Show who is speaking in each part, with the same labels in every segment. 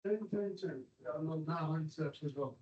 Speaker 1: Ten. Na przez rok.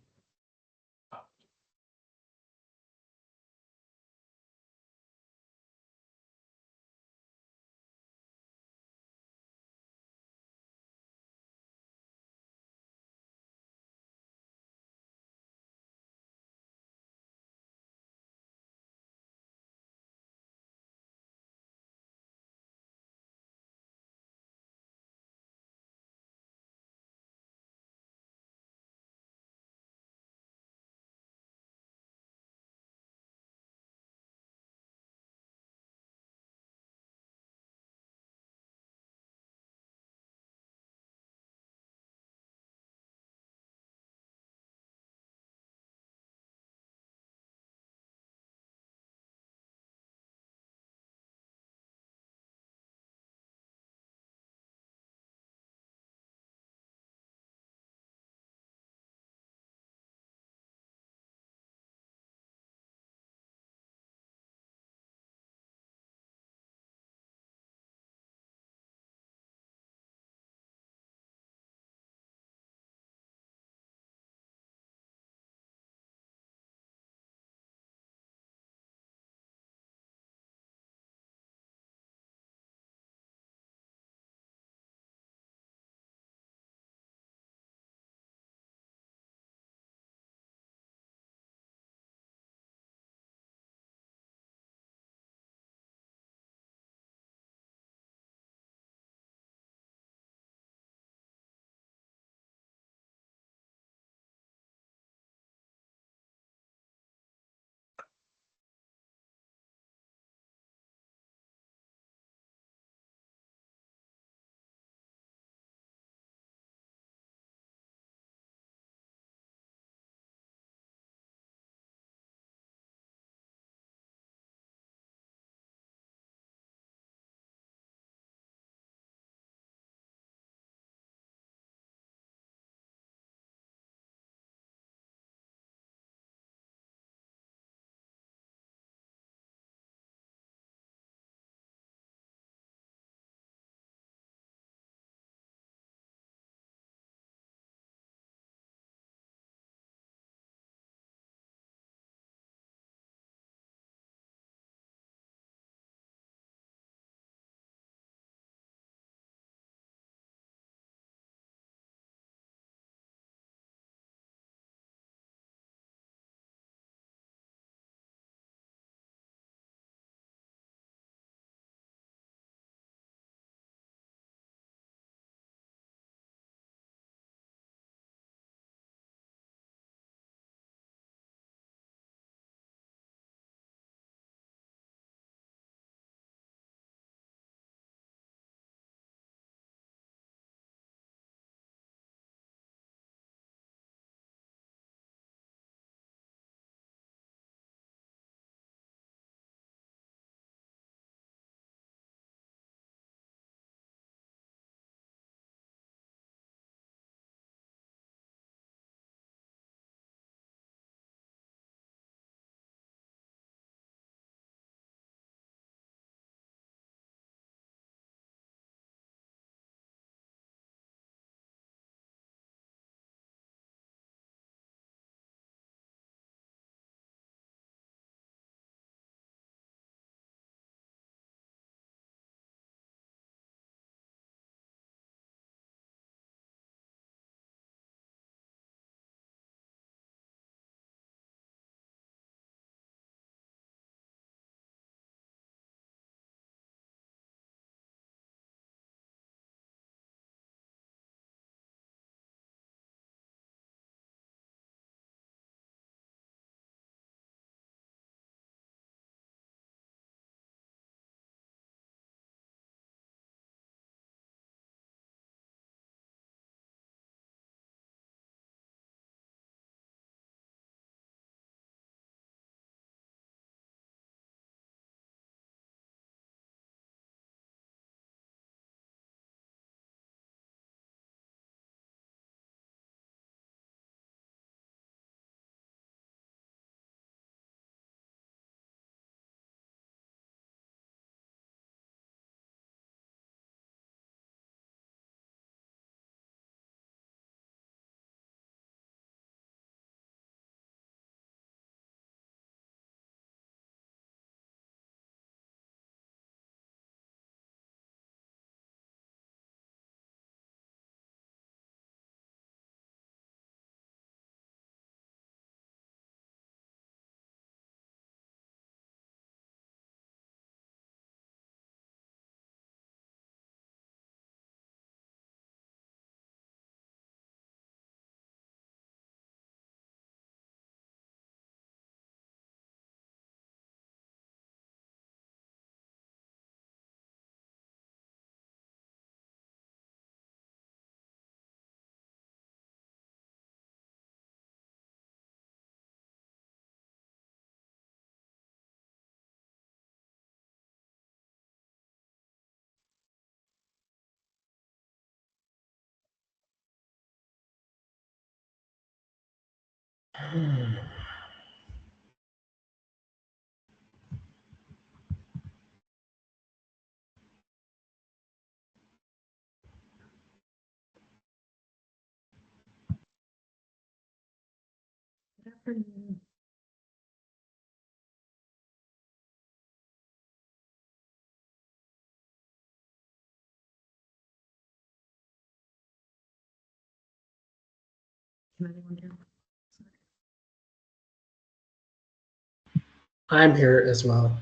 Speaker 2: I'm here as well.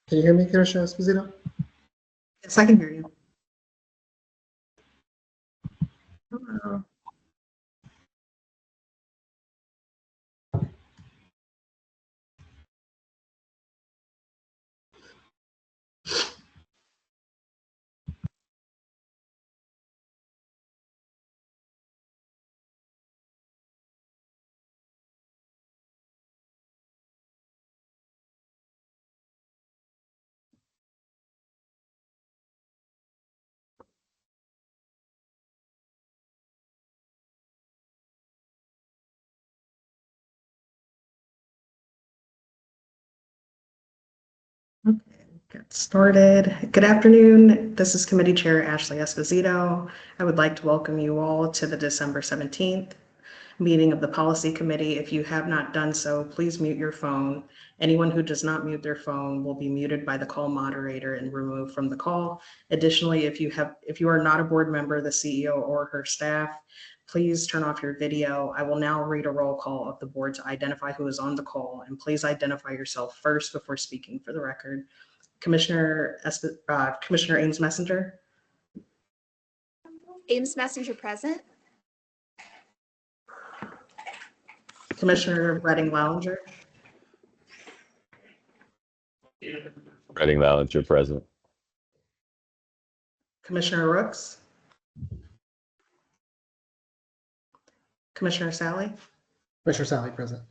Speaker 2: Can you hear me, Commissioner Esposito?
Speaker 3: Yes, I can hear you. Hello. Okay, get started. Good afternoon. This is Committee Chair Ashley Esposito. I would like to welcome you all to the December 17th meeting of the Policy Committee. If you have not done so, please mute your phone. Anyone who does not mute their phone will be muted by the call moderator and removed from the call. Additionally, if you are not a board member, the CEO or her staff, please turn off your video. I will now read a roll call of the board to identify who is on the call, and please identify yourself first before speaking for the record. Commissioner Ames Messenger.
Speaker 4: Ames Messenger present.
Speaker 3: Commissioner Redding Lounger.
Speaker 5: Reading Ballinger present.
Speaker 3: Commissioner Rooks. Commissioner Sally.
Speaker 2: Commissioner Sally present.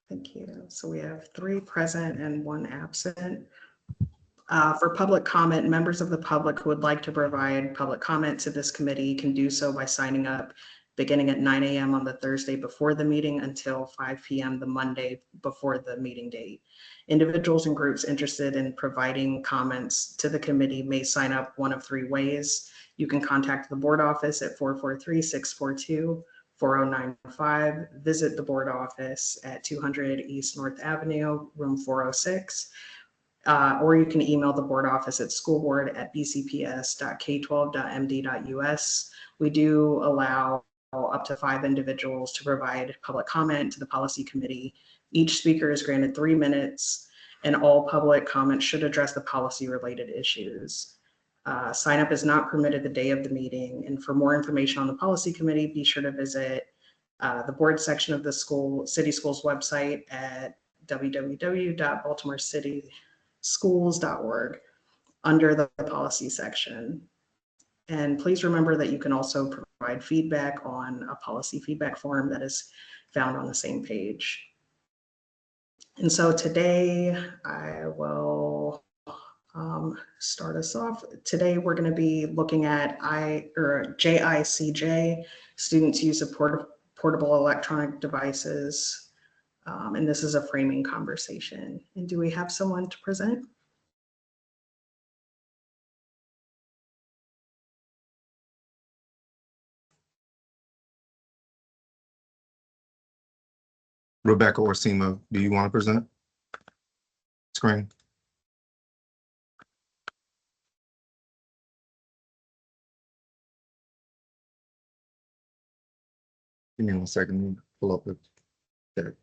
Speaker 3: Thank you. So we have 3 present and 1 absent. For public comment, members of the public who would like to provide public comment to this committee can do so by signing up beginning at 9 a.m. on the Thursday before the meeting until 5 p.m. the Monday before the meeting date. Individuals and groups interested in providing comments to the committee may sign up one of 3 ways. You can contact the board office at 443-642-4095, visit the board office at 200 East North Avenue, room 406, or you can email the board office at schoolboard@bcps.k12.md.us. We do allow up to 5 individuals to provide public comment to the policy committee. Each speaker is granted 3 minutes, and all public comments should address the policy related issues. Sign up is not permitted the day of the meeting. And for more information on the policy committee, be sure to visit the board section of the City Schools website at www.baltimorecityschools.org under the policy section. And please remember that you can also provide feedback on a policy feedback form that is found on the same page. And so today I will start us off. Today we're going to be looking at JICJ, students' use of portable electronic devices. And this is a framing conversation. And do we have someone to present?
Speaker 6: Rebecca Orsima, do you want to present? Screen. Give me 1 second, let me pull up the deck.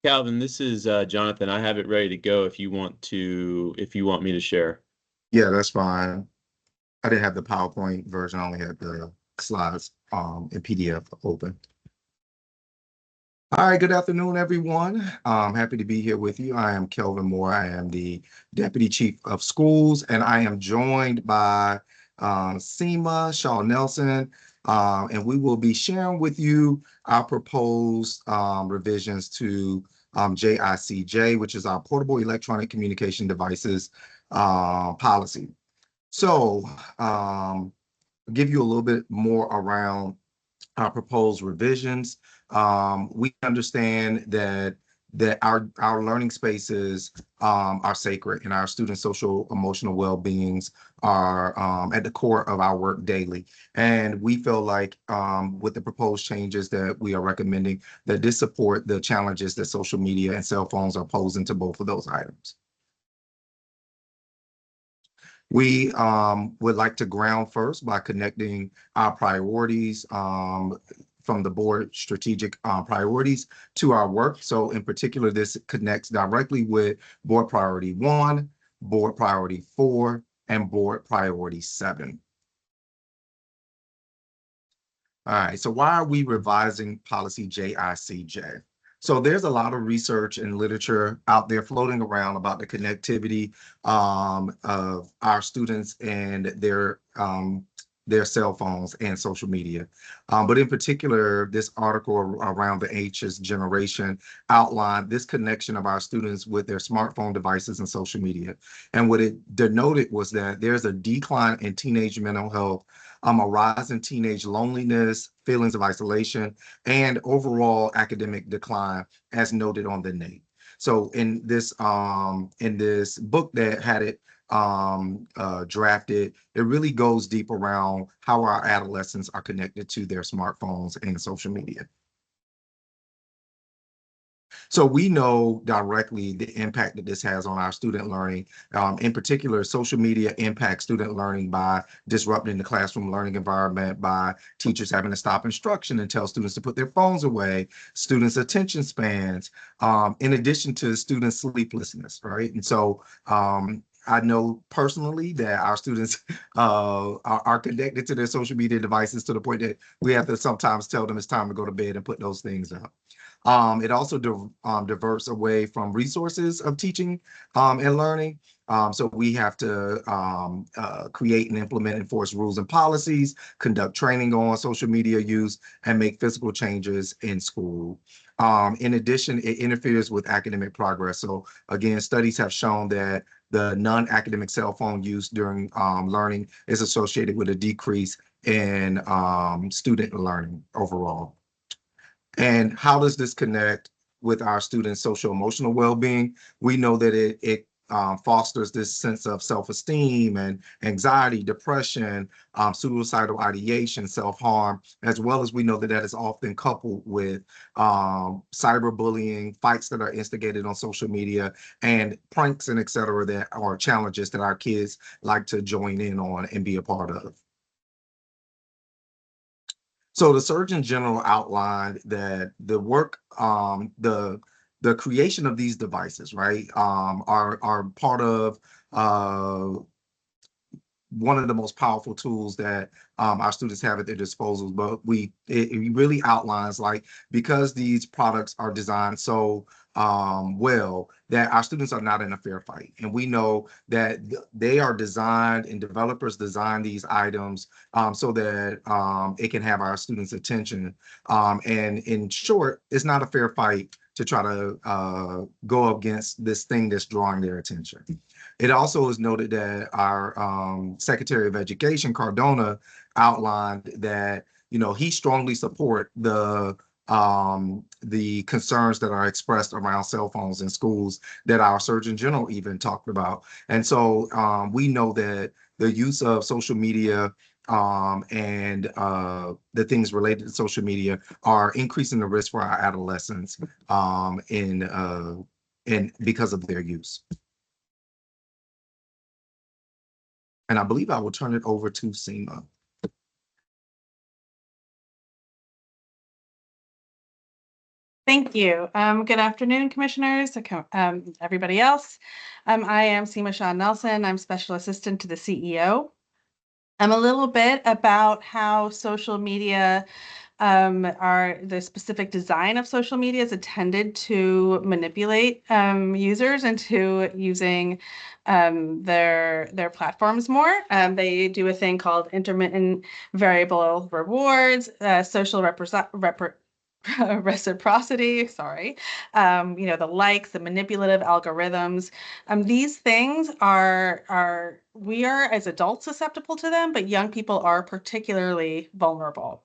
Speaker 5: Calvin, this is Jonathan. I have it ready to go if you want me to share.
Speaker 6: Yeah, that's fine. I didn't have the PowerPoint version, I only had the slides in PDF open. All right, good afternoon, everyone. Happy to be here with you. I am Kelvin Moore. I am the Deputy Chief of Schools, and I am joined by Seema Shaw Nelson, and we will be sharing with you our proposed revisions to JICJ, which is our Portable Electronic Communication Devices policy. So, I'll give you a little bit more around our proposed revisions. We understand that our learning spaces are sacred, and our students' social emotional well-beings are at the core of our work daily. And we feel like with the proposed changes that we are recommending, that this support the challenges that social media and cell phones are posing to both of those items. We would like to ground first by connecting our priorities from the board strategic priorities to our work. So in particular, this connects directly with board priority 1, board priority 4, and board priority 7. All right, so why are we revising policy JICJ? So there's a lot of research and literature out there floating around about the connectivity of our students and their cell phones and social media. But in particular, this article around the H's generation outlined this connection of our students with their smartphone devices and social media. And what it denoted was that there's a decline in teenage mental health, a rise in teenage loneliness, feelings of isolation, and overall academic decline, as noted on the NAEP. So in this book that had it drafted, it really goes deep around how our adolescents are connected to their smartphones and social media. So we know directly the impact that this has on our student learning. In particular, social media impacts student learning by disrupting the classroom learning environment, by teachers having to stop instruction and tell students to put their phones away, students' attention spans, in addition to students' sleeplessness, right? And so I know personally that our students are connected to their social media devices to the point that we have to sometimes tell them it's time to go to bed and put those things up. It also diverts away from resources of teaching and learning. So we have to create and implement enforce rules and policies, conduct training on social media use, and make physical changes in school. In addition, it interferes with academic progress. So again, studies have shown that the non-academic cell phone use during learning is associated with a decrease in student learning overall. And how does this connect with our students' social emotional well-being? We know that it fosters this sense of self-esteem and anxiety, depression, suicidal ideation, self-harm, as well as we know that that is often coupled with cyberbullying, fights that are instigated on social media, and pranks and et cetera that are challenges that our kids like to join in on and be a part of. So the Surgeon General outlined that the work, the creation of these devices, right, are part of one of the most powerful tools that our students have at their disposal. But it really outlines, like, because these products are designed so well, that our students are not in a fair fight. And we know that they are designed, and developers design these items so that it can have our students' attention. And in short, it's not a fair fight to try to go against this thing that's drawing their attention. It also is noted that our Secretary of Education, Cardona, outlined that, you know, he strongly support the concerns that are expressed around cell phones in schools that our Surgeon General even talked about. And so we know that the use of social media and the things related to social media are increasing the risk for our adolescents in because of their use. And I believe I will turn it over to Seema.
Speaker 4: Thank you. Good afternoon, commissioners, everybody else. I am Seema Shaw Nelson. I'm Special Assistant to the CEO. A little bit about how social media The specific design of social media is intended to manipulate users into using their platforms more. They do a thing called intermittent variable rewards, social reciprocity, sorry, the likes, the manipulative algorithms. These things we are as adults susceptible to them, but young people are particularly vulnerable.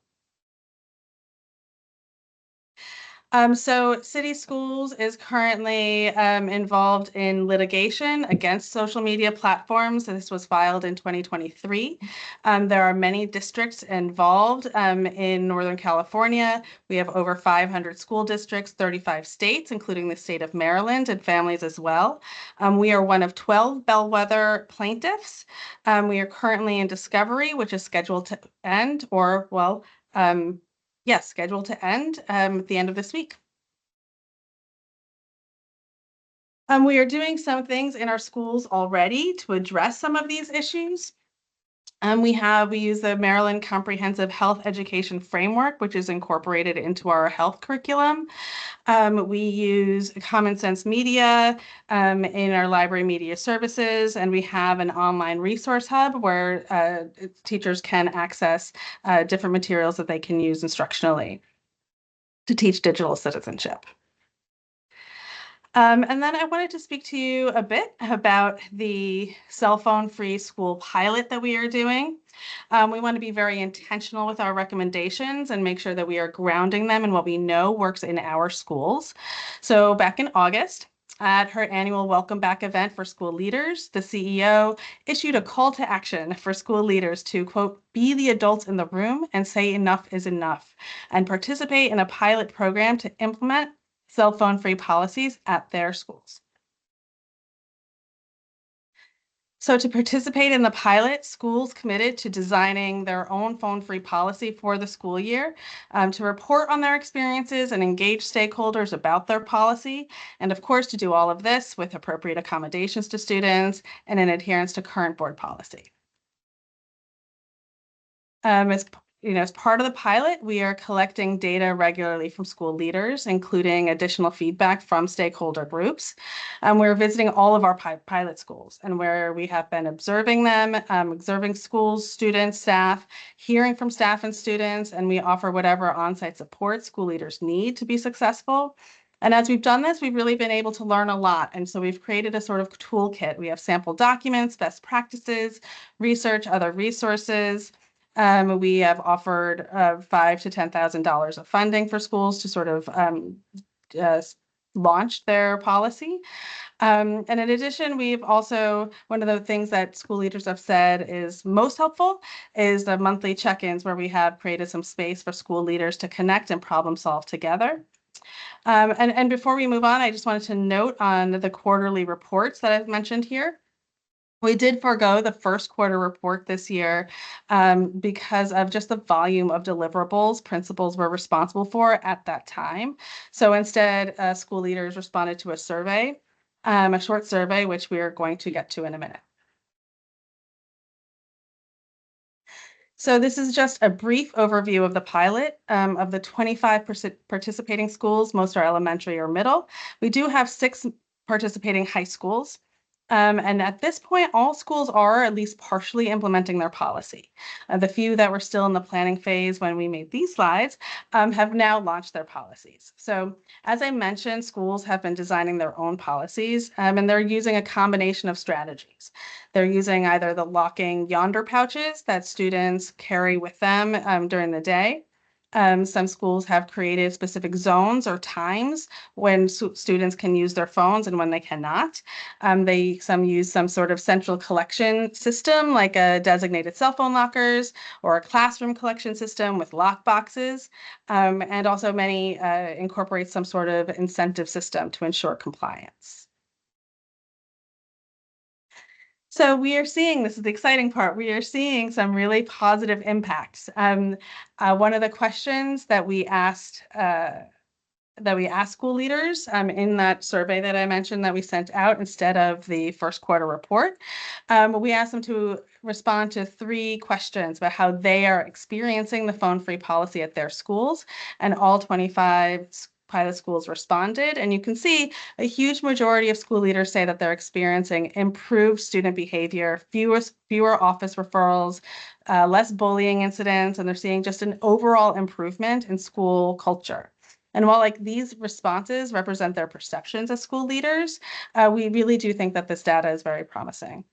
Speaker 4: So City Schools is currently involved in litigation against social media platforms. This was filed in 2023. There are many districts involved in Northern California. We have over 500 school districts, 35 states, including the state of Maryland, and families as well. We are one of 12 bellwether plaintiffs. We are currently in discovery, which is scheduled to end, yes, scheduled to end at the end of this week. We are doing some things in our schools already to address some of these issues. We use the Maryland Comprehensive Health Education Framework, which is incorporated into our health curriculum. We use Common Sense Media in our library media services, and we have an online resource hub where teachers can access different materials that they can use instructionally to teach digital citizenship. And then I wanted to speak to you a bit about the cell phone free school pilot that we are doing. We want to be very intentional with our recommendations and make sure that we are grounding them in what we know works in our schools. So back in August, at her annual Welcome Back event for school leaders, the CEO issued a call to action for school leaders to, quote, be the adults in the room and say enough is enough, and participate in a pilot program to implement cell phone free policies at their schools. So to participate in the pilot, schools committed to designing their own phone-free policy for the school year, to report on their experiences and engage stakeholders about their policy, and of course to do all of this with appropriate accommodations to students and in adherence to current board policy. As part of the pilot, we are collecting data regularly from school leaders, including additional feedback from stakeholder groups. We're visiting all of our pilot schools and where we have been observing them, observing schools, students, staff, hearing from staff and students, and we offer whatever on-site support school leaders need to be successful. And as we've done this, we've really been able to learn a lot. And so we've created a sort of toolkit. We have sample documents, best practices, research, other resources. We have offered $5,000 to $10,000 of funding for schools to sort of launch their policy. And in addition, we've also, one of the things that school leaders have said is most helpful is the monthly check-ins where we have created some space for school leaders to connect and problem solve together. And before we move on, I just wanted to note on the quarterly reports that I've mentioned here. We did forego the first quarter report this year because of just the volume of deliverables principals were responsible for at that time. So instead, school leaders responded to a survey, a short survey, which we are going to get to in a minute. So this is just a brief overview of the pilot. Of the 25% participating schools, most are elementary or middle. We do have 6 participating high schools. And at this point, all schools are at least partially implementing their policy. The few that were still in the planning phase when we made these slides have now launched their policies. So as I mentioned, schools have been designing their own policies and they're using a combination of strategies. They're using either the locking yonder pouches that students carry with them during the day. Some schools have created specific zones or times when students can use their phones and when they cannot. Some use some sort of central collection system like a designated cell phone lockers or a classroom collection system with lock boxes. And also many incorporate some sort of incentive system to ensure compliance. So we are seeing, this is the exciting part, we are seeing some really positive impacts. One of the questions that we asked asked school leaders in that survey that I mentioned that we sent out instead of the first quarter report. We asked them to respond to 3 questions about how they are experiencing the phone-free policy at their schools, and all 25 pilot schools responded. And you can see a huge majority of school leaders say that they're experiencing improved student behavior, fewer office referrals, less bullying incidents, and they're seeing just an overall improvement in school culture. And while these responses represent their perceptions as school leaders, we really do think that this data is very promising.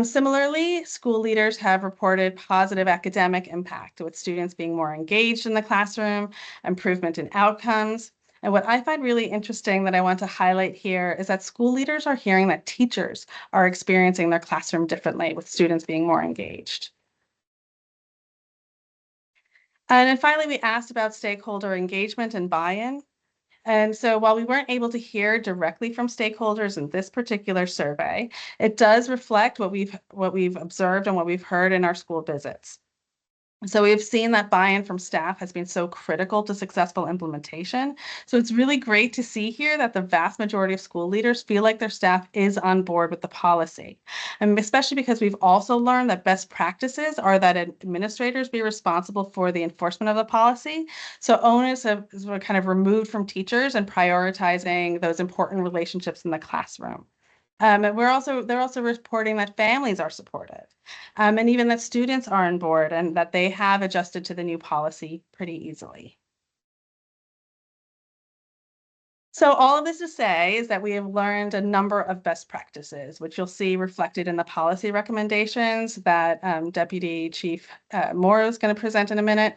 Speaker 4: Similarly, school leaders have reported positive academic impact, with students being more engaged in the classroom, improvement in outcomes. And what I find really interesting that I want to highlight here is that school leaders are hearing that teachers are experiencing their classroom differently, with students being more engaged. And then finally, we asked about stakeholder engagement and buy-in. And so while we weren't able to hear directly from stakeholders in this particular survey, it does reflect what we've observed and what we've heard in our school visits. So we've seen that buy-in from staff has been so critical to successful implementation. So it's really great to see here that the vast majority of school leaders feel like their staff is on board with the policy. And especially because we've also learned that best practices are that administrators be responsible for the enforcement of the policy. So onus is kind of removed from teachers and prioritizing those important relationships in the classroom. And they're also reporting that families are supportive, and even that students are on board and that they have adjusted to the new policy pretty easily. So all of this to say is that we have learned a number of best practices, which you'll see reflected in the policy recommendations that Deputy Chief Moore is going to present in a minute.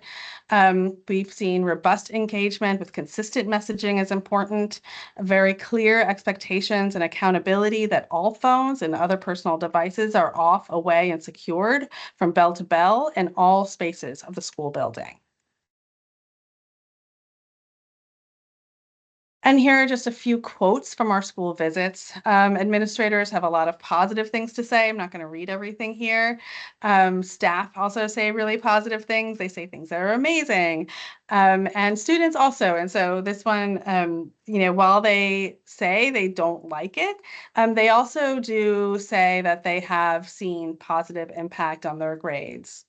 Speaker 4: We've seen robust engagement with consistent messaging is important, very clear expectations and accountability that all phones and other personal devices are off, away, and secured from bell to bell in all spaces of the school building. And here are just a few quotes from our school visits. Administrators have a lot of positive things to say. I'm not going to read everything here. Staff also say really positive things. They say things that are amazing. And students also. And so this one, while they say they don't like it, they also do say that they have seen positive impact on their grades.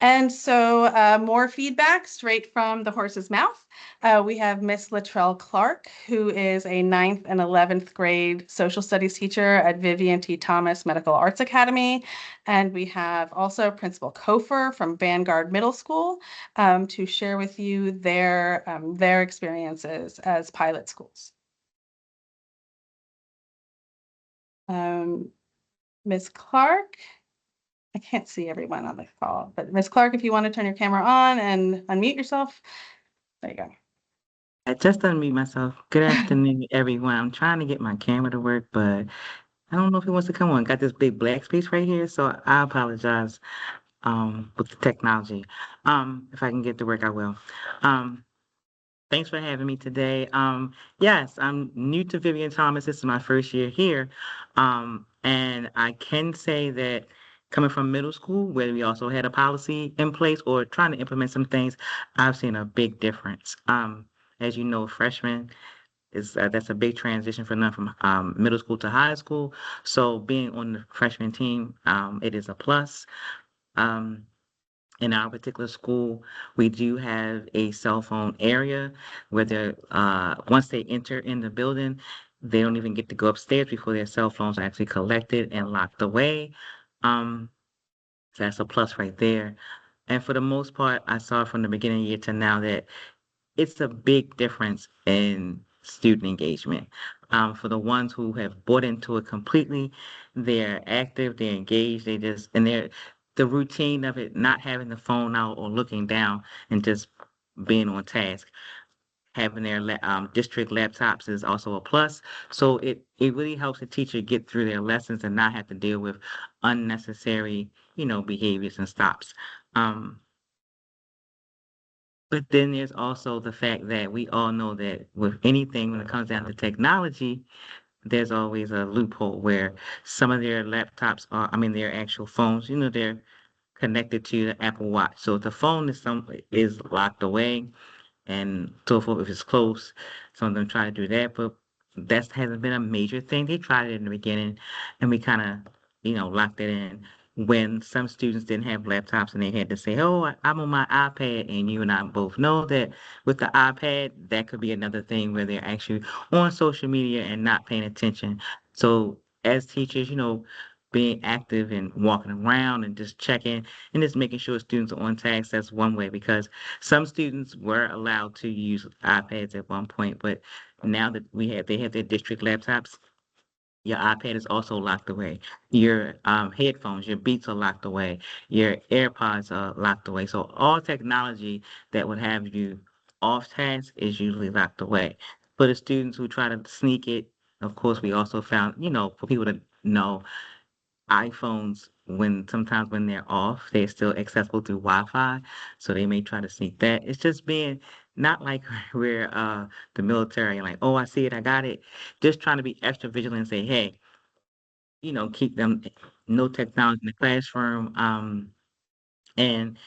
Speaker 4: And so more feedback straight from the horse's mouth. We have Miss Latrell Clark, who is a 9th and 11th grade social studies teacher at Vivian T. Thomas Medical Arts Academy. And we have also Principal Kofer from Vanguard Middle School to share with you their experiences as pilot schools. Ms. Clark. I can't see everyone on the call, but Ms. Clark, if you want to turn your camera on and unmute yourself, there you go.
Speaker 7: I just unmute myself. Good afternoon, everyone. I'm trying to get my camera to work, but I don't know if it wants to come on. Got this big black space right here, so I apologize with the technology. If I can get to work, I will. Thanks for having me today. Yes, I'm new to Vivian Thomas. This is my first year here. And I can say that coming from middle school, where we also had a policy in place or trying to implement some things, I've seen a big difference. As you know, freshmen that's a big transition for them from middle school to high school. So being on the freshman team, it is a plus. In our particular school, we do have a cell phone area where they're once they enter in the building, they don't even get to go upstairs before their cell phones are actually collected and locked away. So that's a plus right there. And for the most part, I saw from the beginning of the year to now that it's a big difference in student engagement. For the ones who have bought into it completely, they're active, they're engaged, the routine of it, not having the phone out or looking down and just being on task. Having their district laptops is also a plus. So it really helps the teacher get through their lessons and not have to deal with unnecessary, behaviors and stops. But then there's also the fact that we all know that with anything, when it comes down to technology, there's always a loophole where some of their laptops their actual phones, they're connected to the Apple Watch. So if the phone is locked away and so forth, if it's close, some of them try to do that, but that hasn't been a major thing. They tried it in the beginning, and we kind of, locked it in. When some students didn't have laptops and they had to say, "Oh, I'm on my iPad," and you and I both know that with the iPad, that could be another thing where they're actually on social media and not paying attention. So as teachers, being active and walking around and just checking and just making sure students are on task, that's one way, because some students were allowed to use iPads at one point, but now that they have their district laptops, your iPad is also locked away. Your headphones, your Beats are locked away. Your AirPods are locked away. So all technology that would have you off task is usually locked away. For the students who try to sneak it, of course, we also found, for people to know, iPhones, sometimes when they're off, they're still accessible through Wi-Fi, so they may try to sneak that. It's just being not like we're the military, like, oh, I see it, I got it. Just trying to be extra vigilant and say, hey, keep them no technology in the classroom, and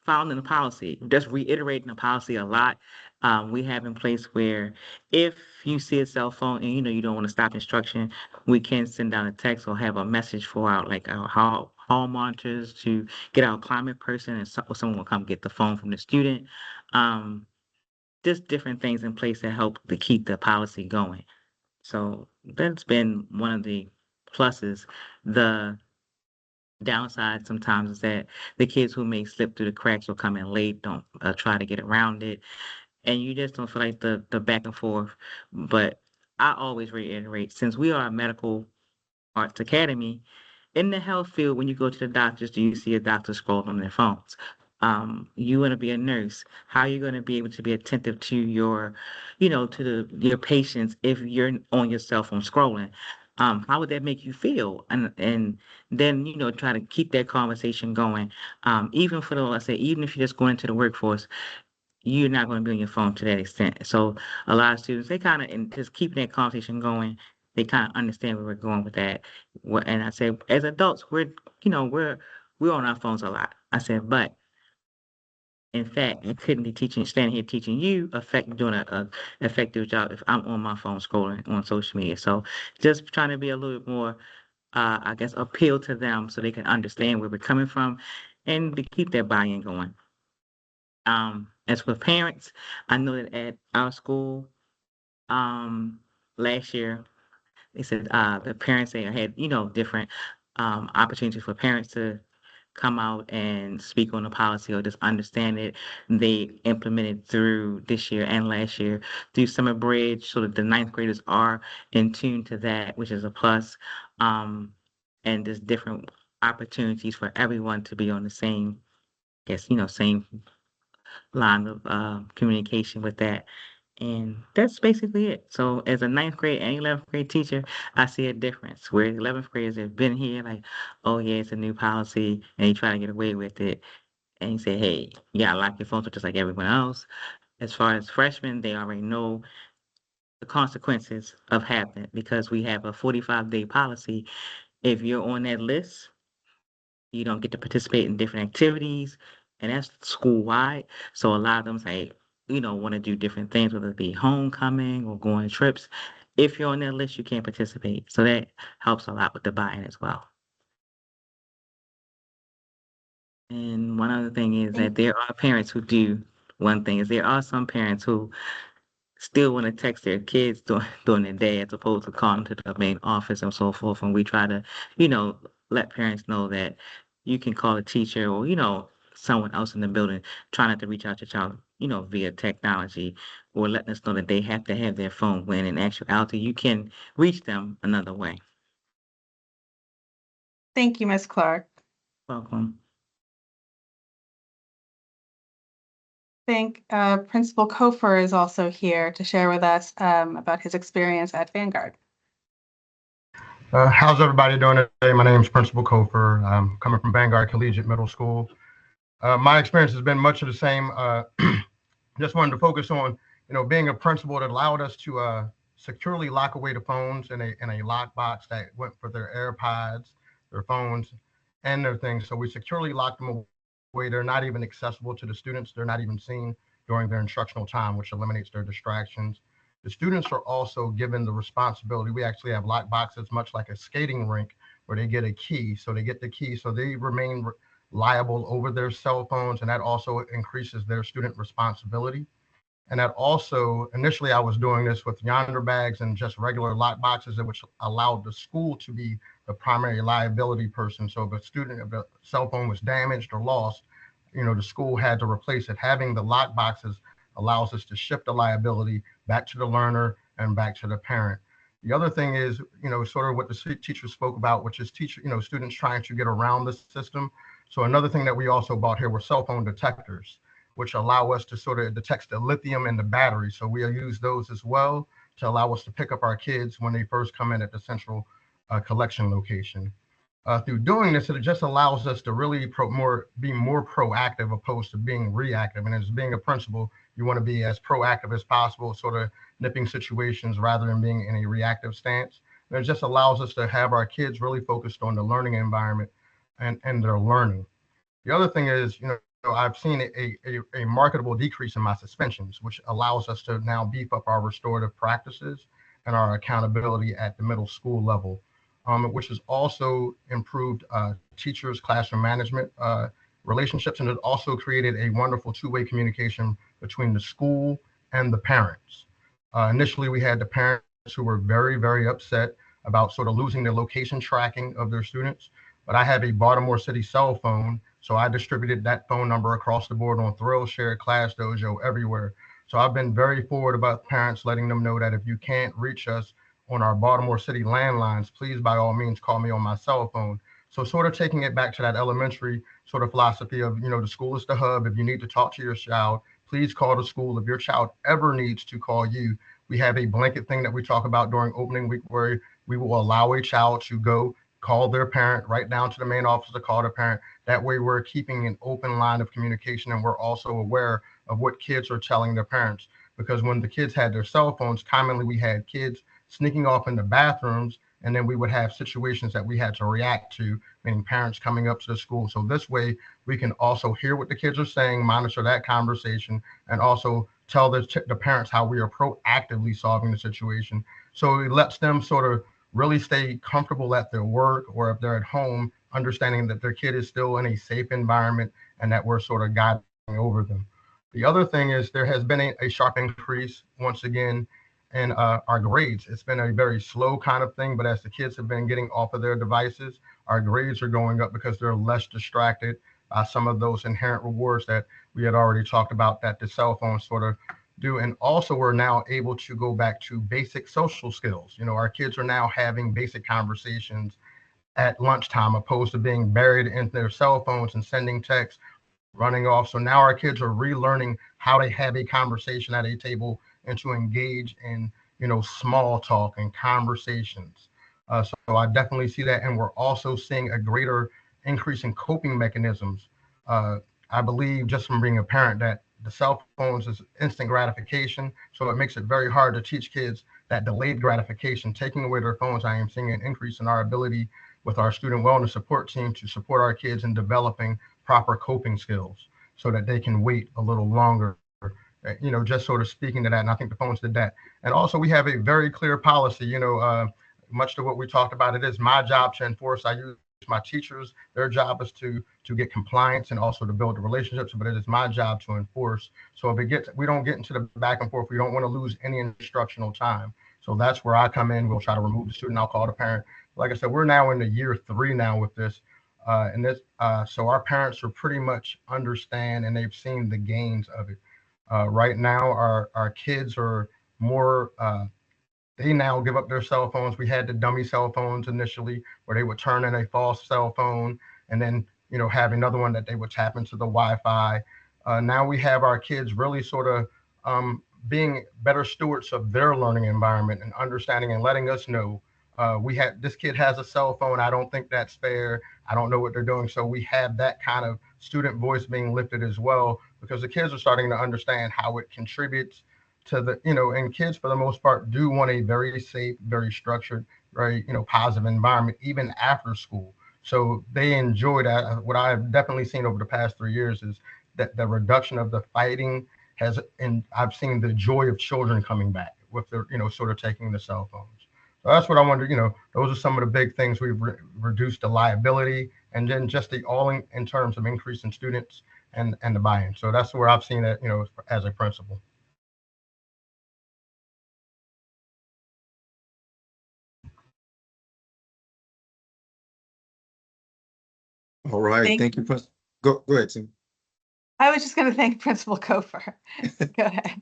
Speaker 7: following the policy, just reiterating the policy a lot. We have in place where if you see a cell phone and you don't want to stop instruction, we can send down a text or have a message for our hall monitors to get our climate person, and someone will come get the phone from the student. Um, just different things in place that help to keep the policy going. So that's been one of the pluses. The downside sometimes is that the kids who may slip through the cracks or come in late don't try to get around it, and you just don't feel like the back and forth. But I always reiterate, since we are a medical arts academy, in the health field, when you go to the doctors, do you see a doctor scrolling on their phones? You want to be a nurse. How are you going to be able to be attentive to your patients if you're on your cell phone scrolling? How would that make you feel? And then, try to keep that conversation going. Even for let's say, even if you're just going into the workforce, you're not going to be on your phone to that extent. So a lot of students, they kind of, and just keeping that conversation going, they kind of understand where we're going with that. And I said, as adults, we're on our phones a lot. I said, but in fact, I couldn't be standing here teaching you doing a effective job if I'm on my phone scrolling on social media. So just trying to be a little bit more, I guess, appeal to them so they can understand where we're coming from and to keep that buy-in going. As for parents, I know that at our school, last year, they said the parents they had, different opportunities for parents to come out and speak on the policy or just understand it. They implemented through this year and last year through Summer Bridge, so that the ninth graders are in tune to that, which is a plus. And there's different opportunities for everyone to be on the same, same line of communication with that. And that's basically it. So as a ninth grade and 11th grade teacher, I see a difference where 11th graders have been here like, oh yeah, it's a new policy, and they try to get away with it. And you say, hey, you gotta lock your phones up just like everyone else. As far as freshmen, they already know the consequences of having it because we have a 45-day policy. If you're on that list, you don't get to participate in different activities, and that's school-wide. So a lot of them say, want to do different things, whether it be homecoming or going trips. If you're on that list, you can't participate. So that helps a lot with the buy-in as well. And one other thing is that there are parents who do one thing is there are some parents who still want to text their kids during the day as opposed to calling to the main office and so forth. And we try to, let parents know that you can call a teacher or, someone else in the building, try not to reach out to your child, via technology, or letting us know that they have to have their phone when in actuality you can reach them another way.
Speaker 4: Thank you, Ms. Clark.
Speaker 7: Welcome.
Speaker 4: Think Principal Kofer is also here to share with us about his experience at Vanguard.
Speaker 1: How's everybody doing today? My name is Principal Kofer. I'm coming from Vanguard Collegiate Middle School. My experience has been much of the same. Just wanted to focus on, being a principal that allowed us to securely lock away the phones in a lock box that went for their AirPods, their phones, and their things. So we securely lock them away. They're not even accessible to the students. They're not even seen during their instructional time, which eliminates their distractions. The students are also given the responsibility. We actually have lock boxes, much like a skating rink, where they get a key. So they get the key, so they remain liable over their cell phones, and that also increases their student responsibility. And that also, initially I was doing this with Yonder bags and just regular lock boxes, which allowed the school to be the primary liability person. So if if the cell phone was damaged or lost, the school had to replace it. Having the lock boxes allows us to shift the liability back to the learner and back to the parent. The other thing is, sort of what the teacher spoke about, which is students trying to get around the system. So another thing that we also bought here were cell phone detectors, which allow us to sort of detect the lithium in the battery. So we'll use those as well to allow us to pick up our kids when they first come in at the central collection location. Through doing this, it just allows us to really be more proactive opposed to being reactive. And as being a principal, you want to be as proactive as possible, sort of nipping situations rather than being in a reactive stance. And it just allows us to have our kids really focused on the learning environment and their learning. The other thing is, I've seen a marketable decrease in my suspensions, which allows us to now beef up our restorative practices and our accountability at the middle school level, which has also improved teachers' classroom management relationships, and it also created a wonderful two-way communication between the school and the parents. Initially, we had the parents who were very, very upset about sort of losing the location tracking of their students, but I have a Baltimore City cell phone, so I distributed that phone number across the board on Thrillshare, Class Dojo, everywhere. So I've been very forward about parents, letting them know that if you can't reach us on our Baltimore City landlines, please by all means call me on my cell phone. So sort of taking it back to that elementary sort of philosophy of, the school is the hub. If you need to talk to your child, please call the school. If your child ever needs to call you, we have a blanket thing that we talk about during opening week where we will allow a child to go call their parent right down to the main office to call their parent. That way we're keeping an open line of communication, and we're also aware of what kids are telling their parents. Because when the kids had their cell phones, commonly we had kids sneaking off in the bathrooms, and then we would have situations that we had to react to, meaning parents coming up to the school. So this way we can also hear what the kids are saying, monitor that conversation, and also tell the parents how we are proactively solving the situation. So it lets them sort of really stay comfortable at their work, or if they're at home, understanding that their kid is still in a safe environment and that we're sort of guiding over them. The other thing is there has been a sharp increase once again in our grades. It's been a very slow kind of thing, but as the kids have been getting off of their devices, our grades are going up because they're less distracted by some of those inherent rewards that we had already talked about that the cell phone sort of do. And also we're now able to go back to basic social skills. Our kids are now having basic conversations at lunchtime opposed to being buried in their cell phones and sending texts, running off. So now our kids are relearning how to have a conversation at a table and to engage in, small talk and conversations. So I definitely see that. And we're also seeing a greater increase in coping mechanisms. I believe, just from being a parent, that the cell phones is instant gratification. So it makes it very hard to teach kids that delayed gratification. Taking away their phones, I am seeing an increase in our ability with our student wellness support team to support our kids in developing proper coping skills so that they can wait a little longer, just sort of speaking to that. And I think the phones did that. And also we have a very clear policy, much to what we talked about. It is my job to enforce. I use my teachers. Their job is to get compliance and also to build the relationships, but it is my job to enforce. So if we don't get into the back and forth, we don't want to lose any instructional time. So that's where I come in. We'll try to remove the student. I'll call the parent. Like I said, we're now in the year 3 now with this. So our parents are pretty much understand and they've seen the gains of it. Right now, our kids are more, they now give up their cell phones. We had the dummy cell phones initially where they would turn in a false cell phone and then, have another one that they would tap into the Wi-Fi. Now we have our kids really sort of being better stewards of their learning environment and understanding and letting us know this kid has a cell phone. I don't think that's fair. I don't know what they're doing. So we have that kind of student voice being lifted as well, because the kids are starting to understand how it contributes to the, and kids for the most part do want a very safe, very structured, very, positive environment, even after school. So they enjoy that. What I've definitely seen over the past 3 years is that the reduction of the fighting has, and I've seen the joy of children coming back with their, sort of taking the cell phones. So that's what I wonder. Those are some of the big things. We've reduced the liability, and then just the all in terms of increasing students and the buy-in. So that's where I've seen it, as a principal.
Speaker 6: All right, thank you. Go ahead, Tim.
Speaker 4: I was just going to thank Principal Kofer. Go ahead.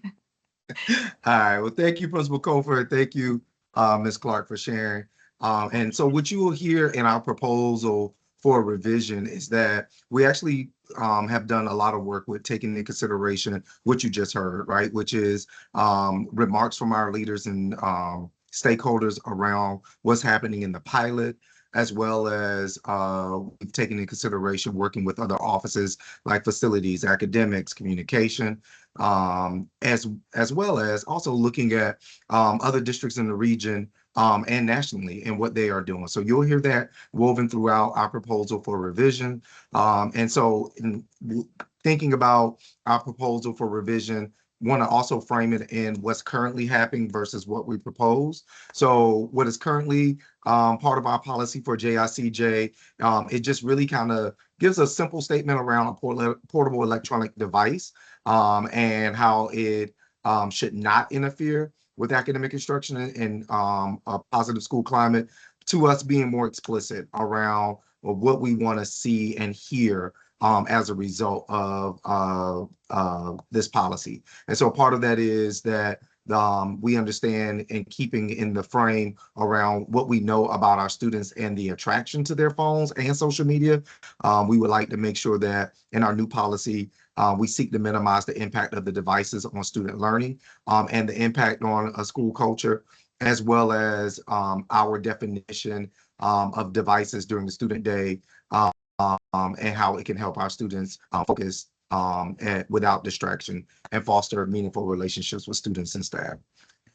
Speaker 6: All right, well, thank you, Principal Kofer. Thank you, Ms. Clark, for sharing. And so what you will hear in our proposal for revision is that we actually have done a lot of work with taking into consideration what you just heard, right? Which is remarks from our leaders and stakeholders around what's happening in the pilot, as well as we've taken into consideration working with other offices like facilities, academics, communication, as well as also looking at other districts in the region and nationally and what they are doing. So you'll hear that woven throughout our proposal for revision. And so in thinking about our proposal for revision, want to also frame it in what's currently happening versus what we propose. So what is currently part of our policy for JICJ, it just really kind of gives a simple statement around a portable electronic device and how it should not interfere with academic instruction and a positive school climate, to us being more explicit around what we want to see and hear as a result of this policy. And so part of that is that we understand and keeping in the frame around what we know about our students and the attraction to their phones and social media. We would like to make sure that in our new policy, we seek to minimize the impact of the devices on student learning and the impact on a school culture, as well as our definition of devices during the student day and how it can help our students focus and without distraction and foster meaningful relationships with students and staff.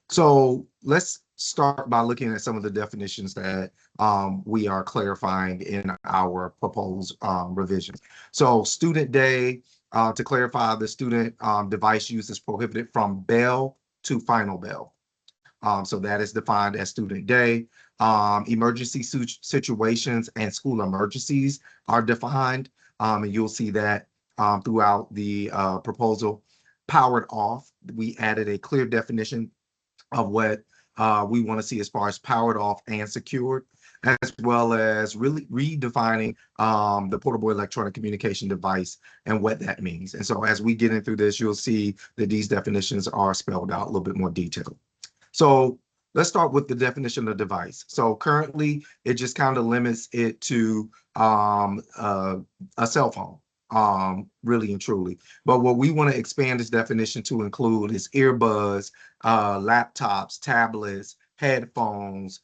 Speaker 6: So let's start by looking at some of the definitions that we are clarifying in our proposed revisions. So student day, to clarify, the student device use is prohibited from bell to final bell. So that is defined as student day. Emergency situations and school emergencies are defined. And you'll see that throughout the proposal. Powered off, we added a clear definition of what we want to see as far as powered off and secured, as well as really redefining the portable electronic communication device and what that means. And so as we get in through this, you'll see that these definitions are spelled out a little bit more detailed. So let's start with the definition of device. So currently, it just kind of limits it to a cell phone, really and truly. But what we want to expand this definition to include is earbuds, laptops, tablets, headphones,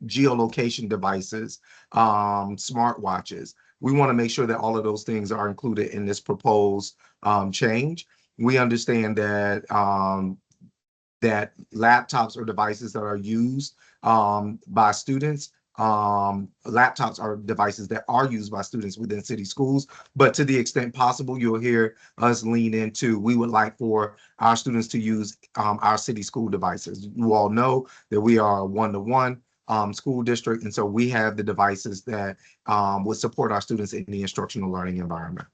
Speaker 6: geolocation devices, smartwatches. We want to make sure that all of those things are included in this proposed change. We understand that that laptops or devices that are used by students, laptops are devices that are used by students within city schools, but to the extent possible, you'll hear us lean into, we would like for our students to use our city school devices. You all know that we are a one-to-one school district, and so we have the devices that would support our students in the instructional learning environment.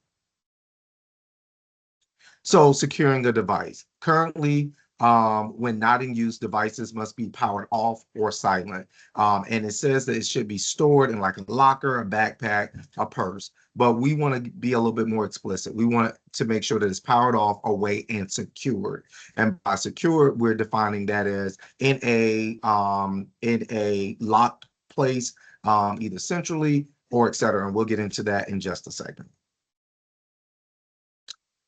Speaker 6: So securing a device. Currently, when not in use, devices must be powered off or silent. And it says that it should be stored in like a locker, a backpack, a purse. But we want to be a little bit more explicit. We want to make sure that it's powered off, away, and secured. And by secured, we're defining that as in a locked place, either centrally or et cetera. And we'll get into that in just a second.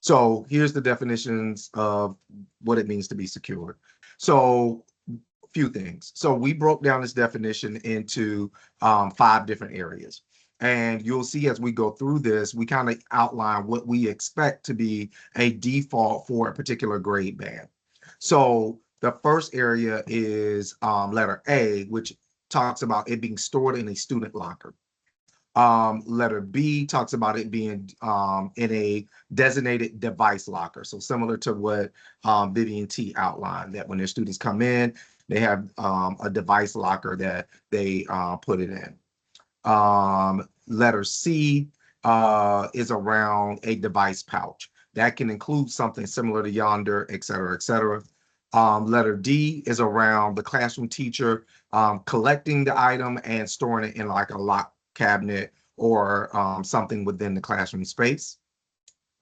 Speaker 6: So here's the definitions of what it means to be secured. So a few things. So we broke down this definition into 5 different areas. And you'll see as we go through this, we kind of outline what we expect to be a default for a particular grade band. So the first area is letter A, which talks about it being stored in a student locker. Letter B talks about it being in a designated device locker. So similar to what Vivian T outlined, that when their students come in, they have a device locker that they put it in. Letter C is around a device pouch. That can include something similar to Yonder, et cetera, et cetera. Letter D is around the classroom teacher collecting the item and storing it in like a locked cabinet or something within the classroom space.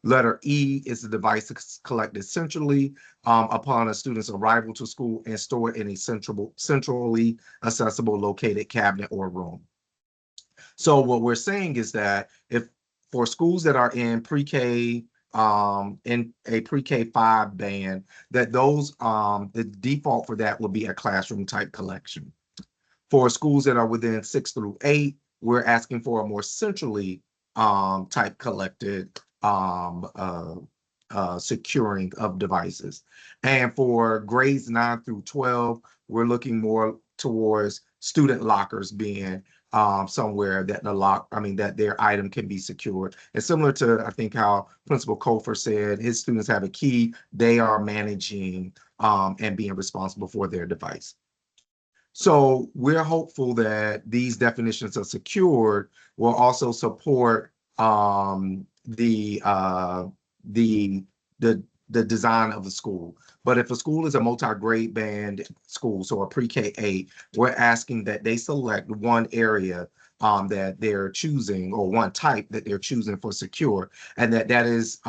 Speaker 6: Letter E is the device that's collected centrally upon a student's arrival to school and stored in a centrally accessible located cabinet or room. So what we're saying is that if for schools that are in pre-K, in a pre-K 5 band, that those the default for that will be a classroom type collection. For schools that are within 6 through 8, we're asking for a more centrally type collected securing of devices. And for grades 9 through 12, we're looking more towards student lockers being somewhere that that their item can be secured. It's similar to, I think, how Principal Kofer said his students have a key, they are managing and being responsible for their device. So we're hopeful that these definitions of secured will also support the design of the school. But if a school is a multi-grade band school, so a pre-K 8, we're asking that they select one area that they're choosing, or one type that they're choosing for secure, and that is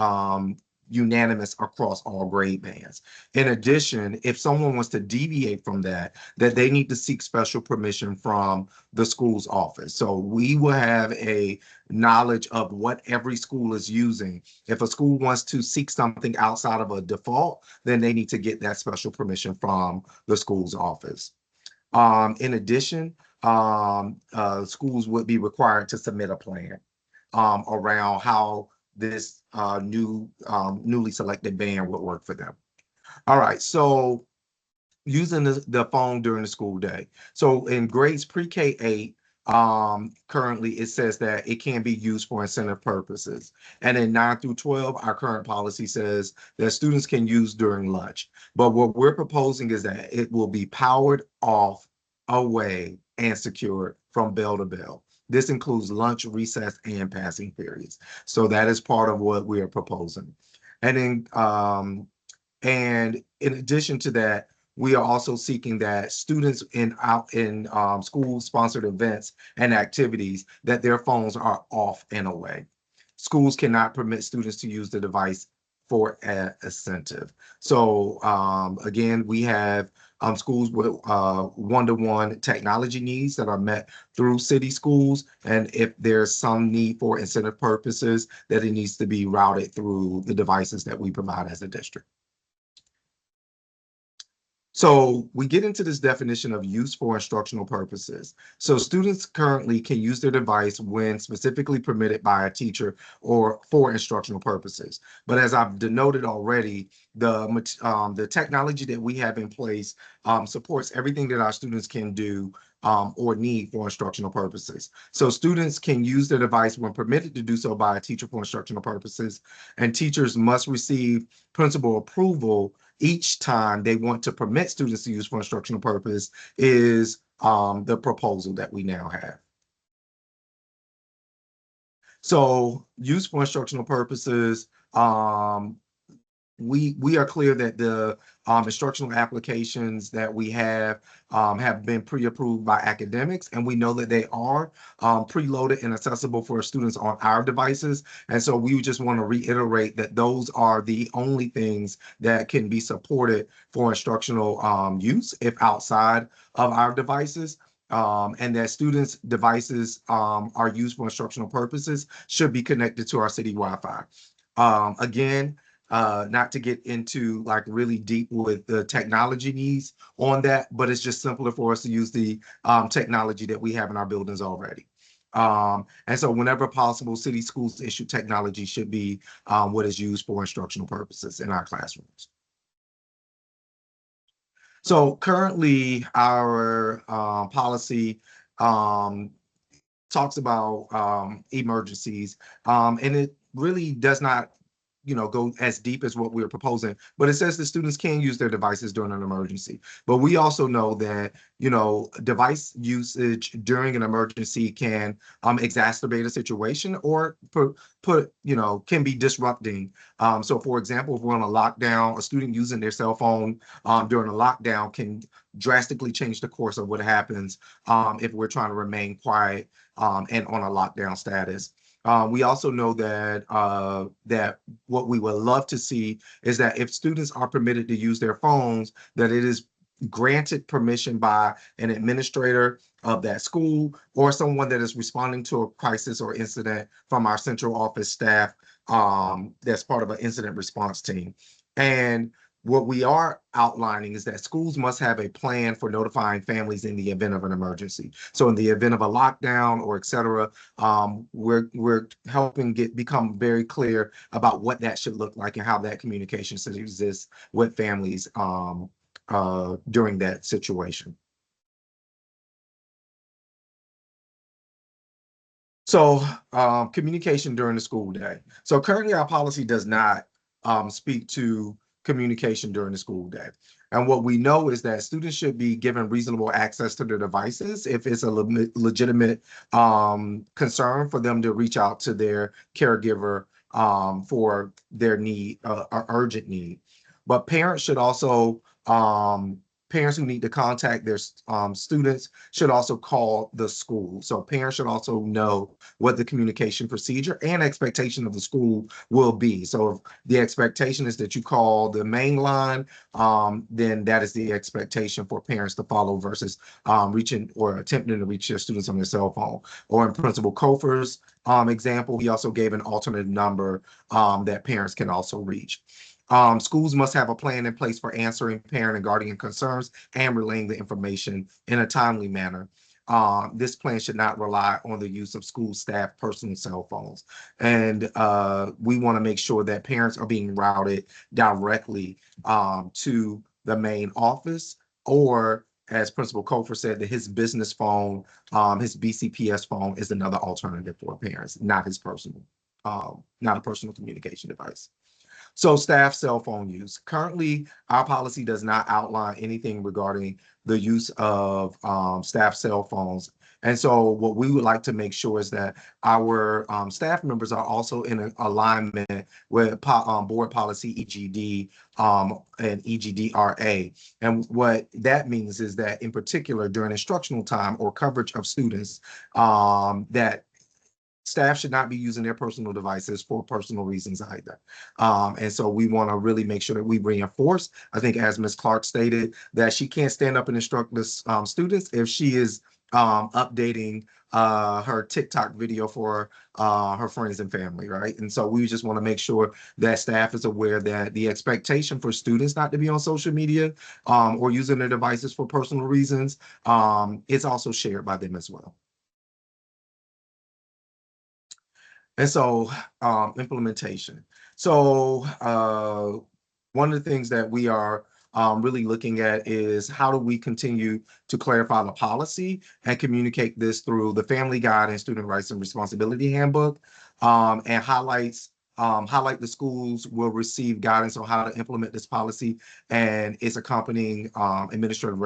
Speaker 6: unanimous across all grade bands. In addition, if someone wants to deviate from that they need to seek special permission from the school's office. So we will have a knowledge of what every school is using. If a school wants to seek something outside of a default, then they need to get that special permission from the school's office. In addition, schools would be required to submit a plan around how this newly selected band would work for them. All right, so using the phone during the school day. So in grades pre-K 8, currently it says that it can be used for incentive purposes. And in 9 through 12, our current policy says that students can use during lunch. But what we're proposing is that it will be powered off, away, and secured from bell to bell. This includes lunch, recess, and passing periods. So that is part of what we are proposing. And then, and in addition to that, we are also seeking that students in school-sponsored events and activities, that their phones are off and away. Schools cannot permit students to use the device for an incentive. So again, we have schools with one-to-one technology needs that are met through city schools. And if there's some need for incentive purposes, that it needs to be routed through the devices that we provide as a district. So we get into this definition of use for instructional purposes. So students currently can use their device when specifically permitted by a teacher or for instructional purposes. But as I've denoted already, the technology that we have in place supports everything that our students can do or need for instructional purposes. So students can use their device when permitted to do so by a teacher for instructional purposes, and teachers must receive principal approval each time they want to permit students to use for instructional purpose is the proposal that we now have. So use for instructional purposes, we are clear that the instructional applications that we have been pre-approved by academics, and we know that they are preloaded and accessible for students on our devices. And so we just want to reiterate that those are the only things that can be supported for instructional use if outside of our devices. And that students' devices are used for instructional purposes should be connected to our city Wi-Fi. Again, not to get into like really deep with the technology needs on that, but it's just simpler for us to use the technology that we have in our buildings already. And so whenever possible, city schools issue technology should be what is used for instructional purposes in our classrooms. So currently, our policy talks about emergencies, and it really does not, go as deep as what we're proposing. But it says the students can use their devices during an emergency. But we also know that, device usage during an emergency can exacerbate a situation or can be disrupting. So, for example, if we're on a lockdown, a student using their cell phone during a lockdown can drastically change the course of what happens if we're trying to remain quiet and on a lockdown status. We also know that that what we would love to see is that if students are permitted to use their phones, that it is granted permission by an administrator of that school or someone that is responding to a crisis or incident from our central office staff that's part of an incident response team. And what we are outlining is that schools must have a plan for notifying families in the event of an emergency. So in the event of a lockdown or et cetera, we're helping become very clear about what that should look like and how that communication should exist with families during that situation. So communication during the school day. So currently our policy does not speak to communication during the school day. And what we know is that students should be given reasonable access to their devices if it's a legitimate concern for them to reach out to their caregiver for their need, urgent need. But parents should also parents who need to contact their students should also call the school. So parents should also know what the communication procedure and expectation of the school will be. So if the expectation is that you call the main line, then that is the expectation for parents to follow versus reaching or attempting to reach their students on their cell phone. Or in Principal Kofer's example, he also gave an alternate number that parents can also reach. Schools must have a plan in place for answering parent and guardian concerns and relaying the information in a timely manner. This plan should not rely on the use of school staff personal cell phones. And we want to make sure that parents are being routed directly to the main office, or as Principal Kofer said, that his business phone, his BCPS phone is another alternative for parents, not his personal, not a personal communication device. So staff cell phone use. Currently, our policy does not outline anything regarding the use of staff cell phones. And so what we would like to make sure is that our staff members are also in alignment with board policy EGD and EGDRA. And what that means is that in particular during instructional time or coverage of students, that staff should not be using their personal devices for personal reasons either. And so we want to really make sure that we reinforce, I think as Ms. Clark stated, that she can't stand up and instruct the students if she is updating her TikTok video for her friends and family, right? And so we just want to make sure that staff is aware that the expectation for students not to be on social media or using their devices for personal reasons is also shared by them as well. And so implementation. So one of the things that we are really looking at is how do we continue to clarify the policy and communicate this through the Family Guide and Student Rights and Responsibility Handbook, and highlight the schools will receive guidance on how to implement this policy and its accompanying administrative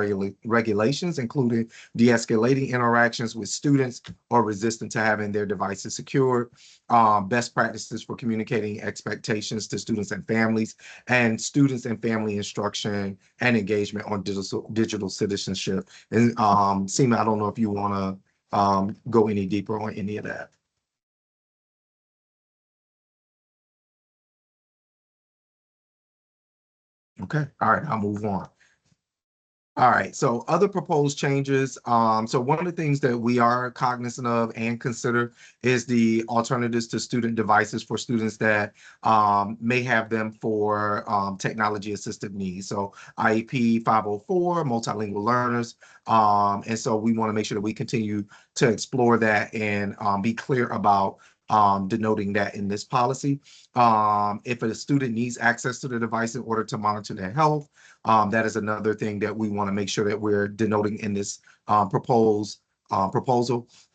Speaker 6: regulations, including de-escalating interactions with students or resistant to having their devices secured, best practices for communicating expectations to students and families, and students and family instruction and engagement on digital citizenship. And Seema, I don't know if you want to go any deeper on any of that. Okay, all right, I'll move on. All right, so other proposed changes. So one of the things that we are cognizant of and consider is the alternatives to student devices for students that may have them for technology assistive needs. So IEP 504, multilingual learners. And so we want to make sure that we continue to explore that and be clear about denoting that in this policy. If a student needs access to the device in order to monitor their health, that is another thing that we want to make sure that we're denoting in this proposal,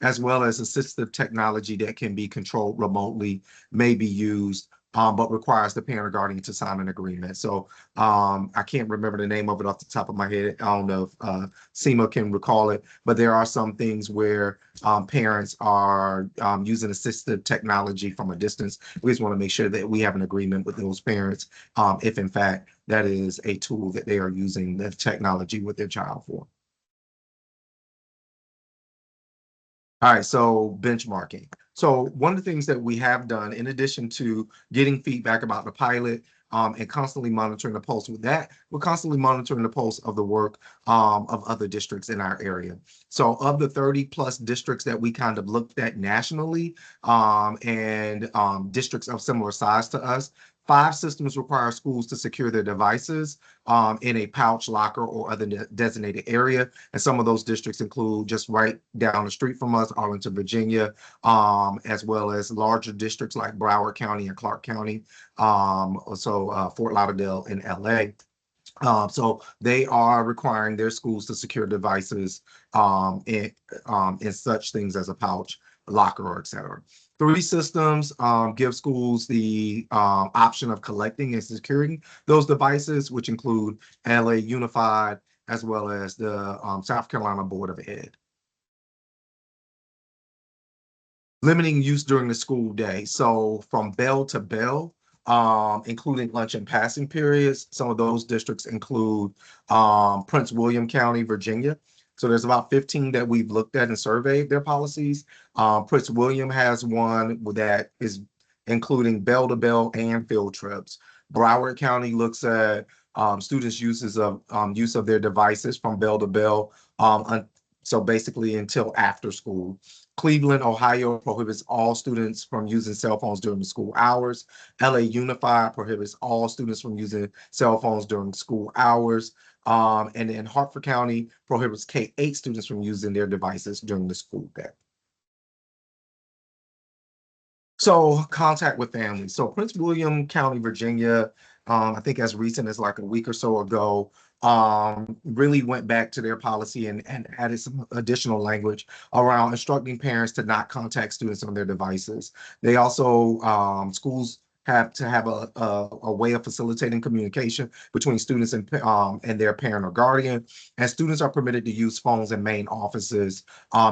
Speaker 6: as well as assistive technology that can be controlled remotely may be used, but requires the parent or guardian to sign an agreement. So I can't remember the name of it off the top of my head. I don't know if Seema can recall it, but there are some things where parents are using assistive technology from a distance. We just want to make sure that we have an agreement with those parents if in fact that is a tool that they are using the technology with their child for. All right, so benchmarking. So one of the things that we have done, in addition to getting feedback about the pilot and constantly monitoring the pulse with that, we're constantly monitoring the pulse of the work of other districts in our area. So of the 30+ districts that we kind of looked at nationally and districts of similar size to us, 5 systems require schools to secure their devices in a pouch, locker, or other designated area. And some of those districts include just right down the street from us, Arlington, Virginia, as well as larger districts like Broward County and Clark County, also Fort Lauderdale and LA. So they are requiring their schools to secure devices in such things as a pouch, locker, or etc. 3 systems give schools the option of collecting and securing those devices, which include LA Unified, as well as the South Carolina Board of Ed. Limiting use during the school day. So from bell to bell, including lunch and passing periods. Some of those districts include Prince William County, Virginia. So there's about 15 that we've looked at and surveyed their policies. Prince William has one that is including bell to bell and field trips. Broward County looks at students' use of their devices from bell to bell. So basically until after school. Cleveland, Ohio prohibits all students from using cell phones during the school hours. LA Unified prohibits all students from using cell phones during school hours. And then Hartford County prohibits K-8 students from using their devices during the school day. So contact with families. So Prince William County, Virginia, I think as recent as like a week or so ago, really went back to their policy and added some additional language around instructing parents to not contact students on their devices. They also, schools have to have a way of facilitating communication between students and their parent or guardian. And students are permitted to use phones in main offices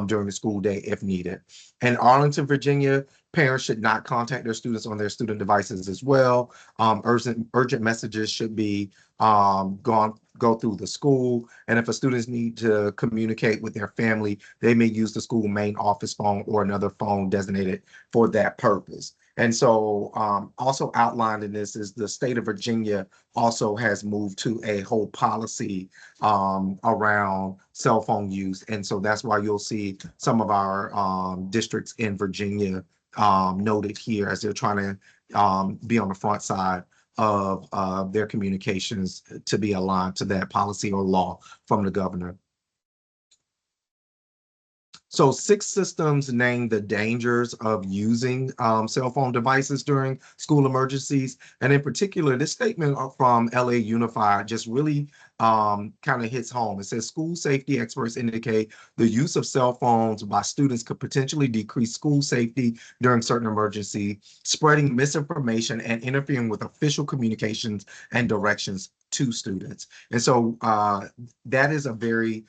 Speaker 6: during the school day if needed. In Arlington, Virginia, parents should not contact their students on their student devices as well. Urgent messages should be go through the school. And if a students need to communicate with their family, they may use the school main office phone or another phone designated for that purpose. And so also outlined in this is the state of Virginia also has moved to a whole policy around cell phone use. And so that's why you'll see some of our districts in Virginia noted here as they're trying to be on the front side of their communications to be aligned to that policy or law from the governor. So 6 systems name the dangers of using cell phone devices during school emergencies. And in particular, this statement from LA Unified just really kind of hits home. It says school safety experts indicate the use of cell phones by students could potentially decrease school safety during certain emergency, spreading misinformation and interfering with official communications and directions to students. And so that is a very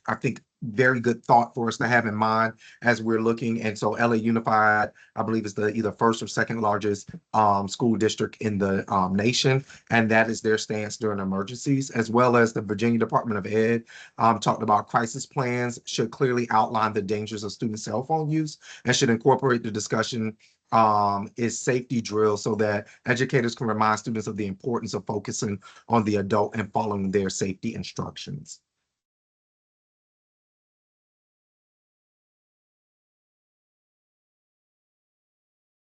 Speaker 6: I think very good thought for us to have in mind as we're looking. And so LA Unified, I believe, is the either first or second largest school district in the nation. And that is their stance during emergencies, as well as the Virginia Department of Ed talked about crisis plans should clearly outline the dangers of student cell phone use and should incorporate the discussion is safety drills so that educators can remind students of the importance of focusing on the adult and following their safety instructions.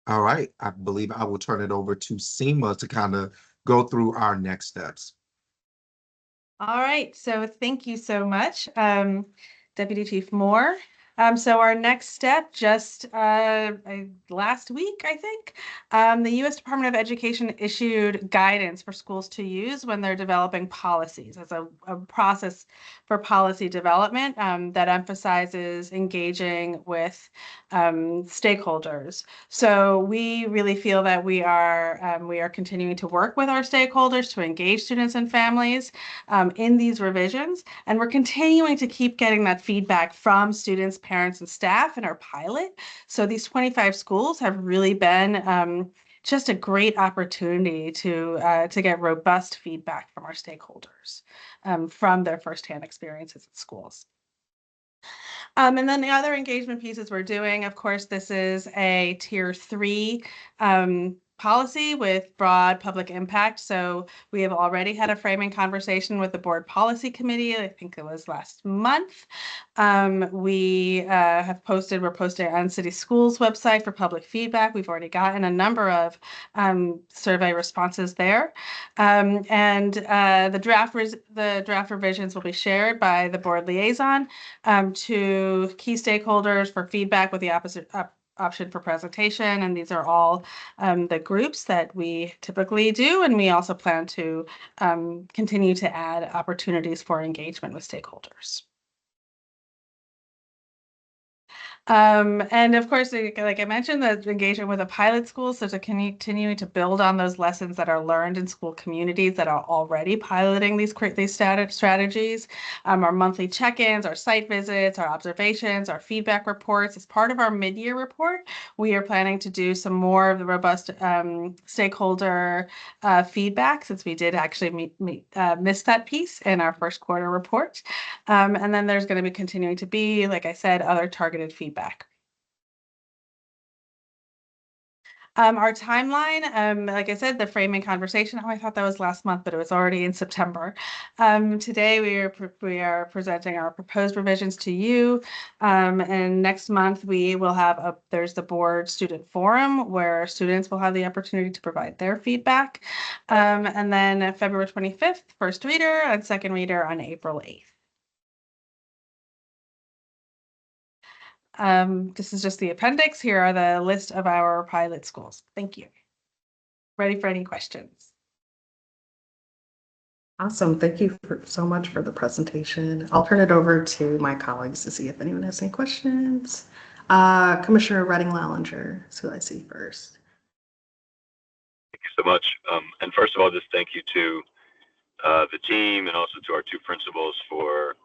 Speaker 6: All right, I believe I will turn it over to Seema to kind of go through our next steps.
Speaker 4: All right, so thank you so much, Deputy Chief Moore. So our next step, just last week, I think, the U.S. Department of Education issued guidance for schools to use when they're developing policies as a process for policy development that emphasizes engaging with stakeholders. So we really feel that we are continuing to work with our stakeholders to engage students and families in these revisions, and we're continuing to keep getting that feedback from students, parents, and staff in our pilot. So these 25 schools have really been just a great opportunity to get robust feedback from our stakeholders from their firsthand experiences at schools. And then the other engagement pieces we're doing, of course, this is a tier 3 policy with broad public impact. So we have already had a framing conversation with the board policy committee. I think it was last month. We're posting on City Schools website for public feedback. We've already gotten a number of survey responses there. The draft revisions will be shared by the board liaison to key stakeholders for feedback with the option for presentation. And these are all the groups that we typically do. And we also plan to continue to add opportunities for engagement with stakeholders. And of course, like I mentioned, the engagement with a pilot school, so to continue to build on those lessons that are learned in school communities that are already piloting these strategies. Our monthly check-ins, our site visits, our observations, our feedback reports. As part of our mid-year report, we are planning to do some more of the robust stakeholder feedback, since we did actually miss that piece in our first quarter report. And then there's going to be continuing to be, like I said, other targeted feedback. Our timeline, like I said, the framing conversation, I thought that was last month, but it was already in September. Today we are presenting our proposed revisions to you. And next month we will have there's the board student forum where students will have the opportunity to provide their feedback. And then February 25th, first reader, and second reader on April 8th. This is just the appendix. Here are the list of our pilot schools. Thank you. Ready for any questions?
Speaker 3: Awesome. Thank you so much for the presentation. I'll turn it over to my colleagues to see if anyone has any questions. Commissioner Redding-Lallinger, who I see first.
Speaker 8: Thank you so much. And first of all, just thank you to the team and also to our two principals for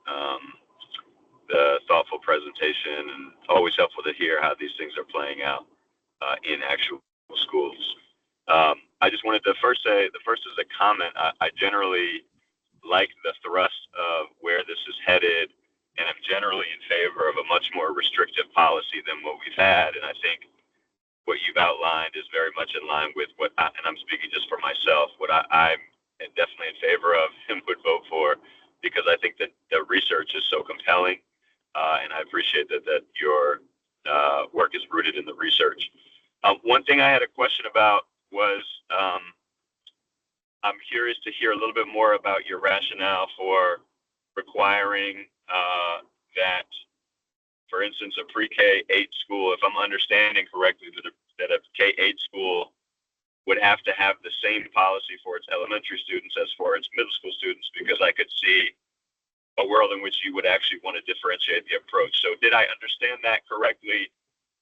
Speaker 8: the thoughtful presentation, and always helpful to hear how these things are playing out in actual schools. I just wanted to first say, the first is a comment. I generally like the thrust of where this is headed, and I'm generally in favor of a much more restrictive policy than what we've had. And I think what you've outlined is very much in line with what, and I'm speaking just for myself, what I'm definitely in favor of and would vote for, because I think that the research is so compelling. And I appreciate that your work is rooted in the research. One thing I had a question about was, I'm curious to hear a little bit more about your rationale for requiring that, for instance, a pre-K-8 school, if I'm understanding correctly, that a K-8 school would have to have the same policy for its elementary students as for its middle school students, because I could see a world in which you would actually want to differentiate the approach. So did I understand that correctly?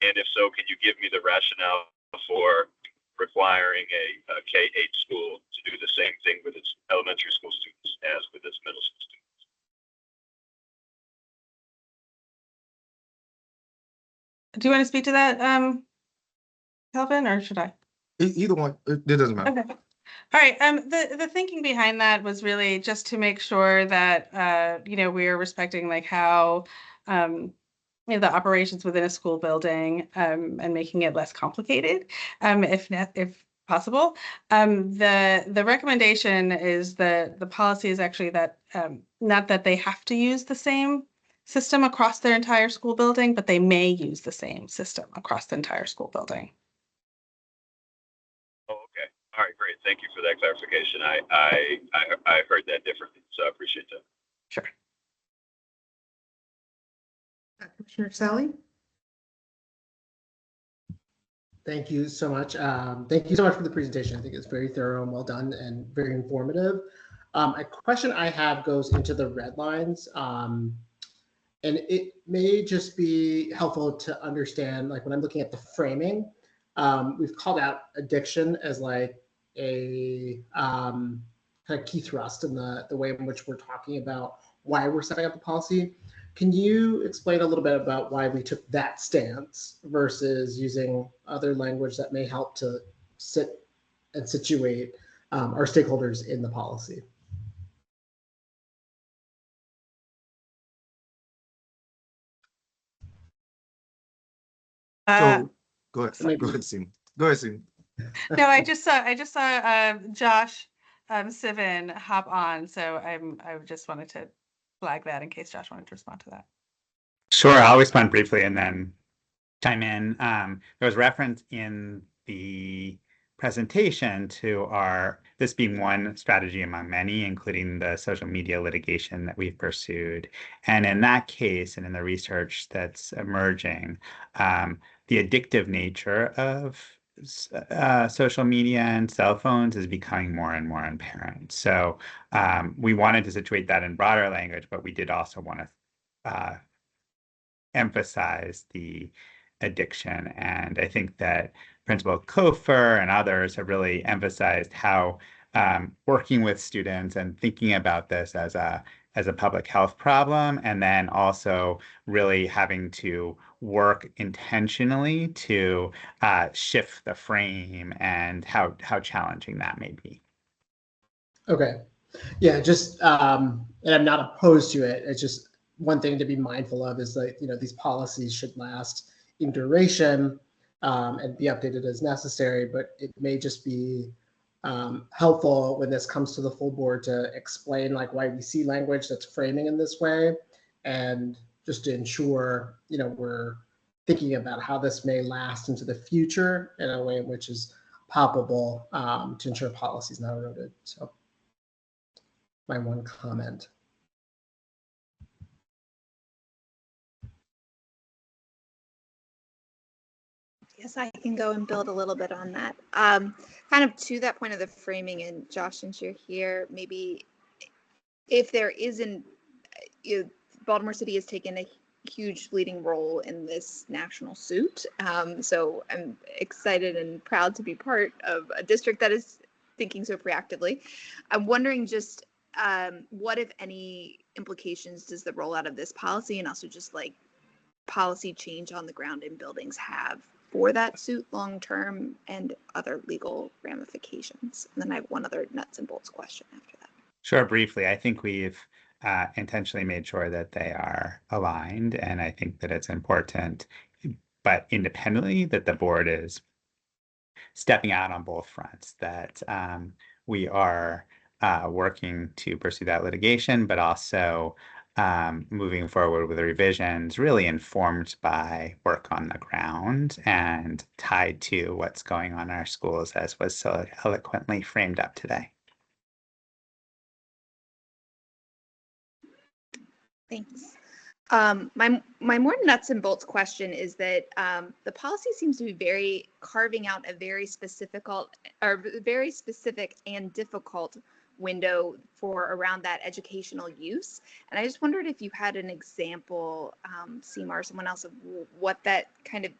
Speaker 8: And if so, can you give me the rationale for requiring a K-8 school to do the same thing with its elementary school students as with its middle school students?
Speaker 4: Do you want to speak to that, Kelvin, or should I?
Speaker 6: Either one, it doesn't matter.
Speaker 4: Okay. All right. The thinking behind that was really just to make sure that we are respecting like how the operations within a school building and making it less complicated, if possible. The recommendation is that the policy is actually that not that they have to use the same system across their entire school building, but they may use the same system across the entire school building.
Speaker 8: Oh, okay. All right, great. Thank you for that clarification. I heard that differently, so I appreciate that.
Speaker 4: Sure.
Speaker 3: Commissioner Sally?
Speaker 2: Thank you so much. Thank you so much for the presentation. I think it's very thorough and well done and very informative. A question I have goes into the red lines. And it may just be helpful to understand, like when I'm looking at the framing, we've called out addiction as like a kind of key thrust in the way in which we're talking about why we're setting up the policy. Can you explain a little bit about why we took that stance versus using other language that may help to sit and situate our stakeholders in the policy?
Speaker 6: So go ahead.
Speaker 2: maybe-
Speaker 6: Go ahead, Sim. Go ahead, Sim.
Speaker 4: No, I just saw Josh Sivan hop on, so I just wanted to flag that in case Josh wanted to respond to that.
Speaker 9: Sure, I'll respond briefly and then chime in. There was reference in the presentation to this being one strategy among many, including the social media litigation that we've pursued. And in that case, and in the research that's emerging, the addictive nature of social media and cell phones is becoming more and more apparent. So we wanted to situate that in broader language, but we did also want to emphasize the addiction. And I think that Principal Kofer and others have really emphasized how working with students and thinking about this as a public health problem, and then also really having to work intentionally to shift the frame and how challenging that may be.
Speaker 2: Okay. Yeah, just and I'm not opposed to it. It's just one thing to be mindful of is that, these policies should last in duration and be updated as necessary, but it may just be helpful when this comes to the full board to explain like why we see language that's framing in this way, and just to ensure, we're thinking about how this may last into the future in a way in which is palpable to ensure policy is not eroded. So my one comment.
Speaker 10: Yes, I can go and build a little bit on that. Kind of to that point of the framing, and Josh, since you're here, maybe if there isn't, Baltimore City has taken a huge leading role in this national suit. So I'm excited and proud to be part of a district that is thinking so proactively. I'm wondering just what, if any, implications does the rollout of this policy and also just like policy change on the ground in buildings have for that suit long term and other legal ramifications? And then I have one other nuts and bolts question after that.
Speaker 9: Sure, briefly, I think we've intentionally made sure that they are aligned, and I think that it's important, but independently, that the board is stepping out on both fronts, that we are working to pursue that litigation, but also moving forward with the revisions really informed by work on the ground and tied to what's going on in our schools, as was so eloquently framed up today.
Speaker 10: Thanks. My more nuts and bolts question is that the policy seems to be carving out a very specific and difficult window for around that educational use. And I just wondered if you had an example, Seema or someone else, of what that kind of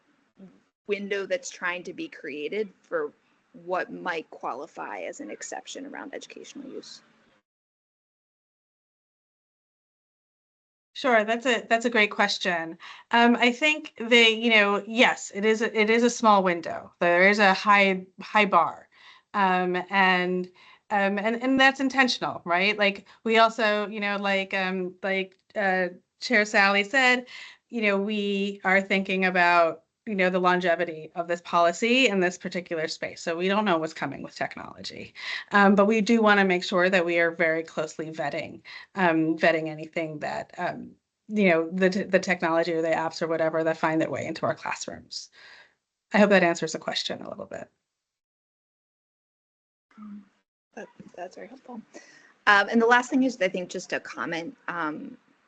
Speaker 10: window that's trying to be created for what might qualify as an exception around educational use.
Speaker 4: Sure, that's a great question. I think yes, it is a small window. There is a high bar, and that's intentional, right? Like we also, Chair Sally said, we are thinking about the longevity of this policy in this particular space. So we don't know what's coming with technology, but we do want to make sure that we are very closely vetting anything that the technology or the apps or whatever that find their way into our classrooms. I hope that answers the question a little bit.
Speaker 10: That's very helpful. And the last thing is, I think, just a comment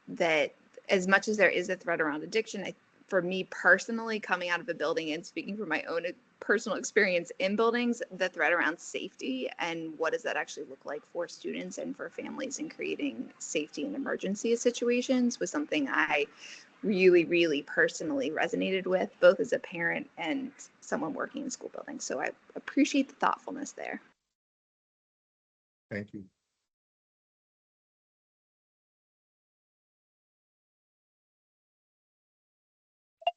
Speaker 10: that as much as there is a threat around addiction, for me personally, coming out of a building and speaking from my own personal experience in buildings, the threat around safety and what does that actually look like for students and for families in creating safety in emergency situations was something I really, really personally resonated with, both as a parent and someone working in school buildings. So I appreciate the thoughtfulness there.
Speaker 6: Thank you.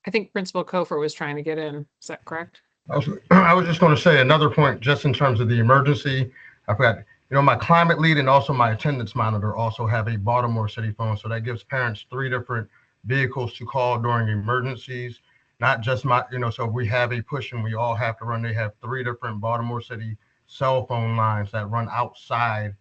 Speaker 11: I think Principal Kofer was trying to get in. Is that correct?
Speaker 1: I was just going to say another point, just in terms of the emergency. I forgot, my climate lead and also my attendance monitor also have a Baltimore City phone. So that gives parents 3 different vehicles to call during emergencies, not just so if we have a push and we all have to run, they have 3 different Baltimore City cell phone lines that run outside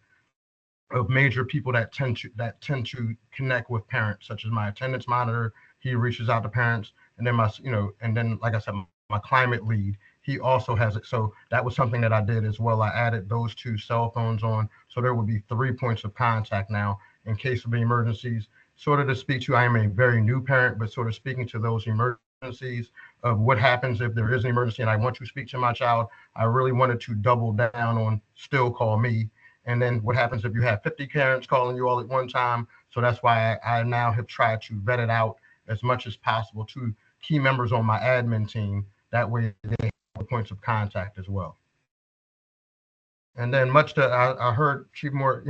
Speaker 1: of major people that tend to connect with parents, such as my attendance monitor. He reaches out to parents, and then like I said, my climate lead, he also has it. So that was something that I did as well. I added those 2 cell phones on, so there would be 3 points of contact now in case of emergencies. Sort of to speak to, I am a very new parent, but sort of speaking to those emergencies of what happens if there is an emergency and I want to speak to my child, I really wanted to double down on still call me. And then what happens if you have 50 parents calling you all at one time? So that's why I now have tried to vet it out as much as possible to key members on my admin team. That way they have points of contact as well. And then I heard Chief Moore,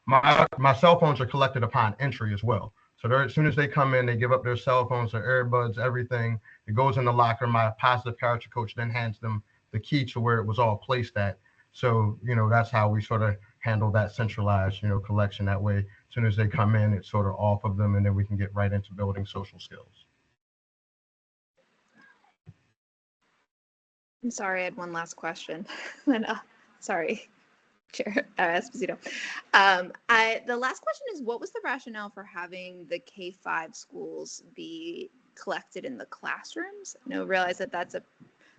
Speaker 1: my cell phones are collected upon entry as well. So as soon as they come in, they give up their cell phones, their earbuds, everything. It goes in the locker. My positive character coach then hands them the key to where it was all placed at. So, that's how we sort of handle that centralized, collection. That way, as soon as they come in, it's sort of off of them, and then we can get right into building social skills.
Speaker 10: I'm sorry, I had one last question. Sorry, Chair Esposito. The last question is, what was the rationale for having the K-5 schools be collected in the classrooms? I realize that that's a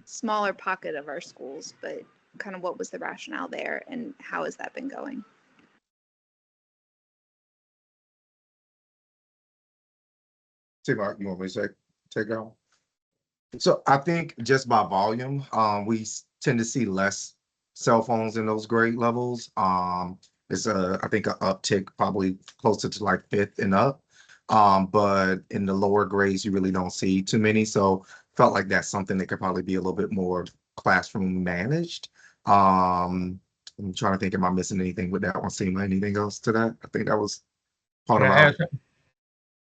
Speaker 10: smaller pocket of our schools, but kind of what was the rationale there and how has that been going?
Speaker 6: Mark, you want me to take it on? So I think just by volume, we tend to see less cell phones in those grade levels. It's I think an uptick probably closer to like 5th and up. But in the lower grades, you really don't see too many. So felt like that's something that could probably be a little bit more classroom managed. I'm trying to think, am I missing anything with that one? Seema, anything else to that? I think that was part of our.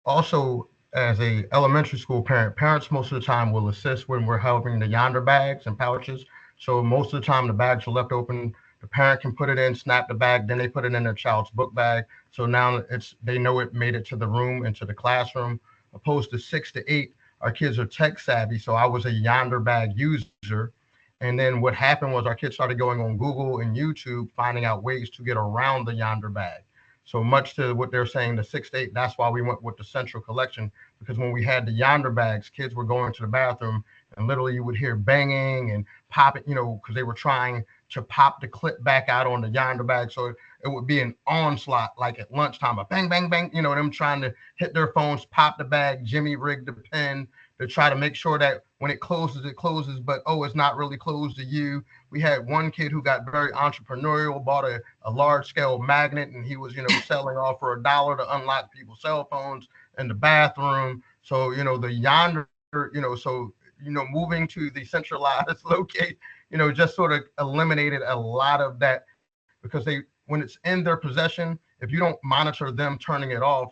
Speaker 1: Also, as a elementary school parent, parents most of the time will assist when we're helping the yonder bags and pouches. So most of the time the bags are left open. The parent can put it in, snap the bag, then they put it in their child's book bag. So now they know it made it to the room, into the classroom. Opposed to 6 to 8, our kids are tech savvy. So I was a yonder bag user. And then what happened was our kids started going on Google and YouTube, finding out ways to get around the yonder bag. So much to what they're saying, the 6 to 8, that's why we went with the central collection, because when we had the yonder bags, kids were going to the bathroom and literally you would hear banging and popping, because they were trying to pop the clip back out on the yonder bag. So it would be an onslaught, like at lunchtime, a bang, bang, bang, them trying to hit their phones, pop the bag, Jimmy rig the pen, to try to make sure that when it closes, but it's not really closed to you. We had one kid who got very entrepreneurial, bought a large scale magnet, and he was, selling off for $1 to unlock people's cell phones in the bathroom. So, the yonder, moving to the centralized locate, just sort of eliminated a lot of that, because when it's in their possession, if you don't monitor them turning it off,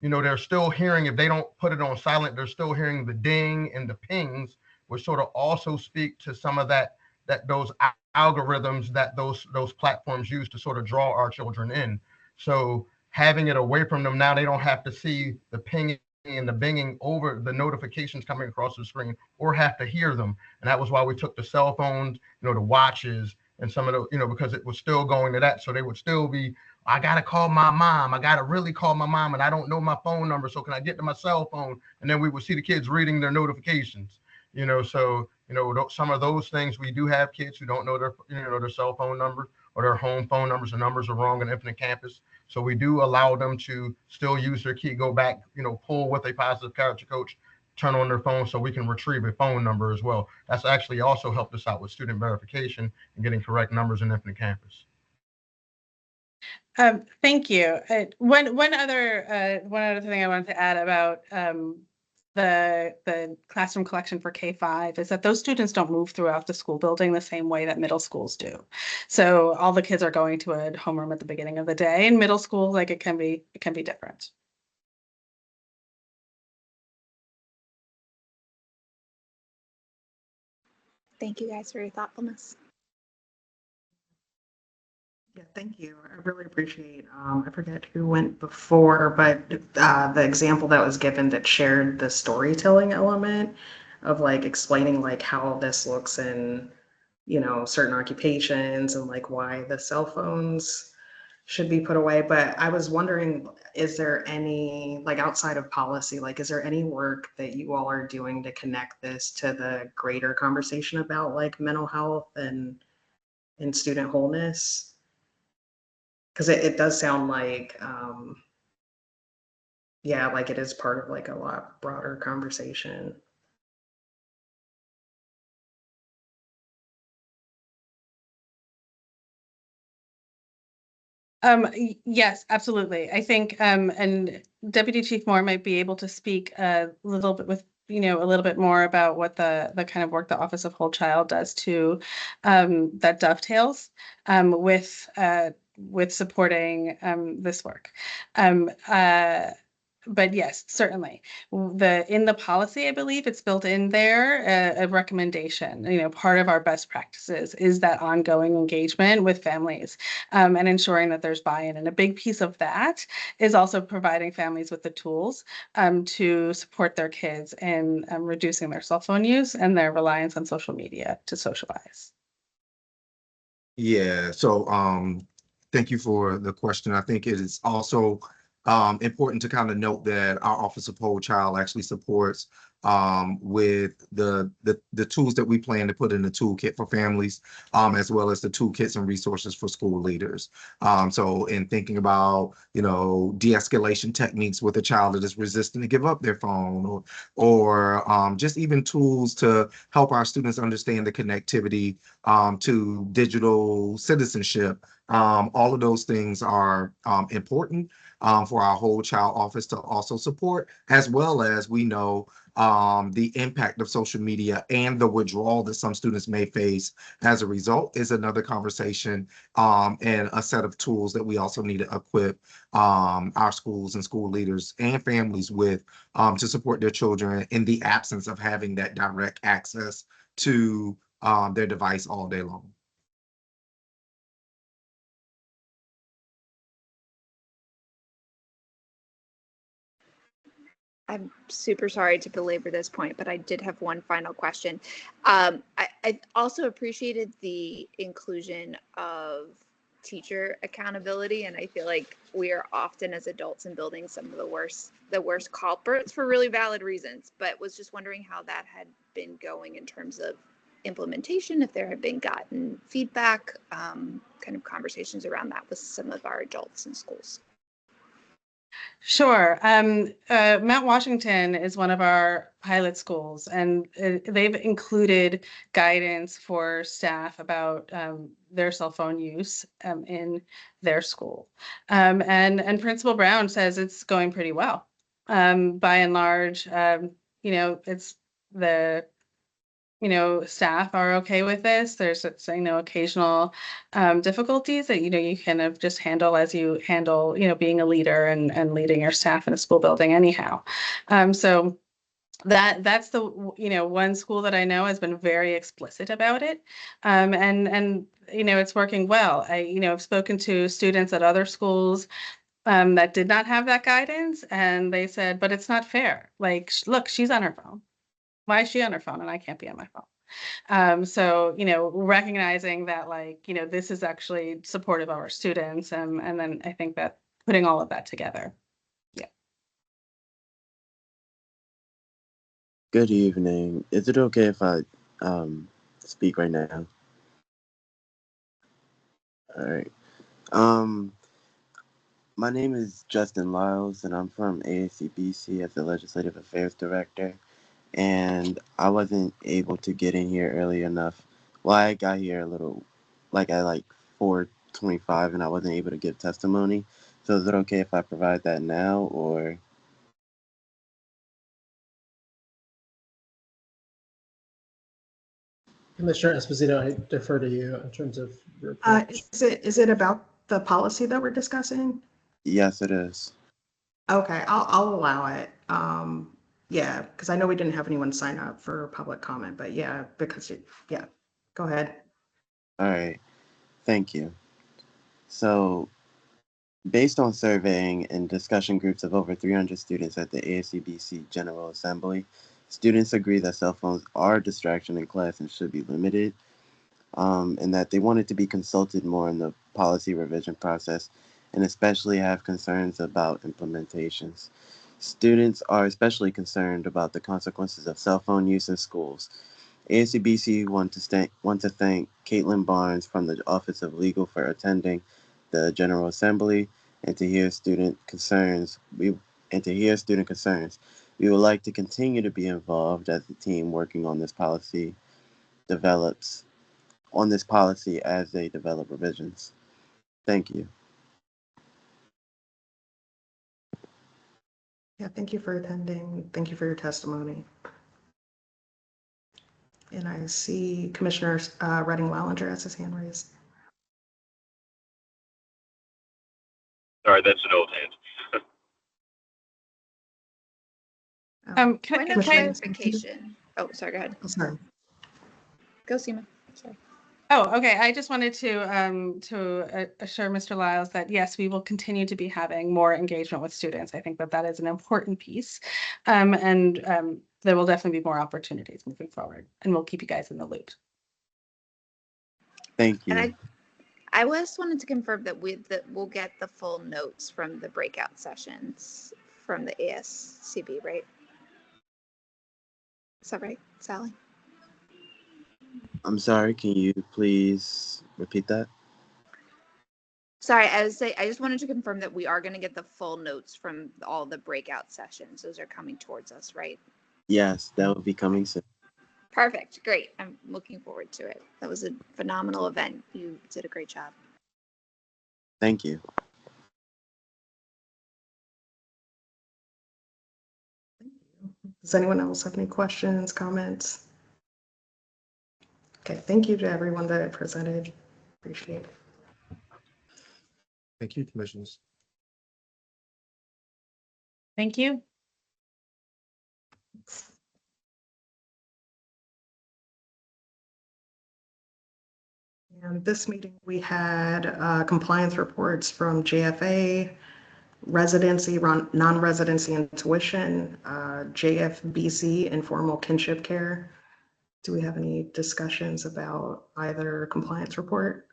Speaker 1: they're still hearing, if they don't put it on silent, they're still hearing the ding and the pings, which sort of also speak to some of those algorithms that those platforms use to sort of draw our children in. So having it away from them, now they don't have to see the pinging and the binging over the notifications coming across the screen, or have to hear them. And that was why we took the cell phones, the watches, and some of the, because it was still going to that. So they would still be, I got to call my mom. I got to really call my mom, and I don't know my phone number. So can I get to my cell phone? And then we would see the kids reading their notifications, so, some of those things, we do have kids who don't know their cell phone number, or their home phone numbers, the numbers are wrong on Infinite Campus. So we do allow them to still use their key, go back, pull with a positive character coach, turn on their phone so we can retrieve a phone number as well. That's actually also helped us out with student verification and getting correct numbers in Infinite Campus.
Speaker 4: Thank you. One other thing I wanted to add about the classroom collection for K-5 is that those students don't move throughout the school building the same way that middle schools do. So all the kids are going to a homeroom at the beginning of the day. In middle school, like it can be different.
Speaker 10: Thank you guys for your thoughtfulness.
Speaker 3: Yeah, thank you. I really appreciate, I forget who went before, but the example that was given that shared the storytelling element of like explaining like how this looks in, certain occupations and like why the cell phones should be put away. But I was wondering, is there any, like outside of policy, like is there any work that you all are doing to connect this to the greater conversation about like mental health and student wholeness? Because it does sound like, yeah, like it is part of like a lot broader conversation.
Speaker 4: Yes, absolutely. I think, and Deputy Chief Moore might be able to speak a little bit with, a little bit more about what the kind of work the Office of Whole Child does to, that dovetails, with supporting, this work. But yes, certainly. In the policy, I believe it's built in there, a recommendation. Part of our best practices is that ongoing engagement with families, and ensuring that there's buy-in. And a big piece of that is also providing families with the tools to support their kids in reducing their cell phone use and their reliance on social media to socialize.
Speaker 6: Yeah, so thank you for the question. I think it is also important to kind of note that our Office of Whole Child actually supports with the tools that we plan to put in the toolkit for families, as well as the toolkits and resources for school leaders. So in thinking about, de-escalation techniques with a child that is resistant to give up their phone, or just even tools to help our students understand the connectivity to digital citizenship. All of those things are important for our Whole Child office to also support, as well as we know the impact of social media and the withdrawal that some students may face as a result is another conversation, and a set of tools that we also need to equip our schools and school leaders and families with to support their children in the absence of having that direct access to their device all day long.
Speaker 10: I'm super sorry to belabor this point, but I did have one final question. I also appreciated the inclusion of teacher accountability, and I feel like we are often as adults in building some of the worst culprits for really valid reasons, but was just wondering how that had been going in terms of implementation, if there had been gotten feedback, kind of conversations around that with some of our adults in schools.
Speaker 4: Sure. Mount Washington is one of our pilot schools, and they've included guidance for staff about their cell phone use in their school. And Principal Brown says it's going pretty well. By and large, it's the staff are okay with this. There's, occasional difficulties that, you kind of just handle as you handle, being a leader and leading your staff in a school building anyhow. So that's the, one school that I know has been very explicit about it. And it's working well. I've spoken to students at other schools that did not have that guidance, and they said, but it's not fair. Like, look, she's on her phone. Why is she on her phone and I can't be on my phone? So, recognizing that, like, this is actually supportive of our students. And then I think that putting all of that together. Yeah.
Speaker 12: Good evening. Is it okay if I speak right now? All right. Um, my name is Justin Lyles, and I'm from ASCBC as the Legislative Affairs Director. And I wasn't able to get in here early enough. Well, I got here a little, like at like 4:25, and I wasn't able to give testimony. So is it okay if I provide that now, or?
Speaker 2: Commissioner Esposito, I defer to you in terms of your
Speaker 3: Is it about the policy that we're discussing?
Speaker 12: Yes, it is.
Speaker 3: Okay, I'll allow it. Yeah, because I know we didn't have anyone sign up for public comment, but yeah, yeah, go ahead.
Speaker 12: All right. Thank you. So, based on surveying and discussion groups of over 300 students at the ASCBC General Assembly, students agree that cell phones are a distraction in class and should be limited, and that they wanted to be consulted more in the policy revision process, and especially have concerns about implementations. Students are especially concerned about the consequences of cell phone use in schools. ASCBC want to thank Caitlin Barnes from the Office of Legal for attending the General Assembly and to hear student concerns. We would like to continue to be involved as a team working on this policy as they develop revisions. Thank you.
Speaker 3: Yeah, thank you for attending. Thank you for your testimony. And I see Commissioner Redding Wallinger has his hand raised.
Speaker 8: Sorry, that's an old hand.
Speaker 10: Point of clarification. Oh, sorry, go ahead.
Speaker 3: Oh, sorry.
Speaker 10: Go, Seema. Sorry.
Speaker 4: Oh, okay. I just wanted to assure Mr. Lyles that yes, we will continue to be having more engagement with students. I think that is an important piece, and there will definitely be more opportunities moving forward, and we'll keep you guys in the loop.
Speaker 12: Thank you.
Speaker 10: And I just wanted to confirm that we'll get the full notes from the breakout sessions from the ASCB, right? Is that right, Sally?
Speaker 12: I'm sorry, can you please repeat that?
Speaker 10: Sorry, I just wanted to confirm that we are going to get the full notes from all the breakout sessions. Those are coming towards us, right?
Speaker 12: Yes, that will be coming soon.
Speaker 10: Perfect. Great. I'm looking forward to it. That was a phenomenal event. You did a great job.
Speaker 12: Thank you.
Speaker 3: Does anyone else have any questions, comments? Okay, thank you to everyone that presented. Appreciate it.
Speaker 6: Thank you, commissioners.
Speaker 4: Thank you.
Speaker 3: And this meeting, we had compliance reports from JFA, residency, non-residency and tuition, JFBC, informal kinship care. Do we have any discussions about either compliance report?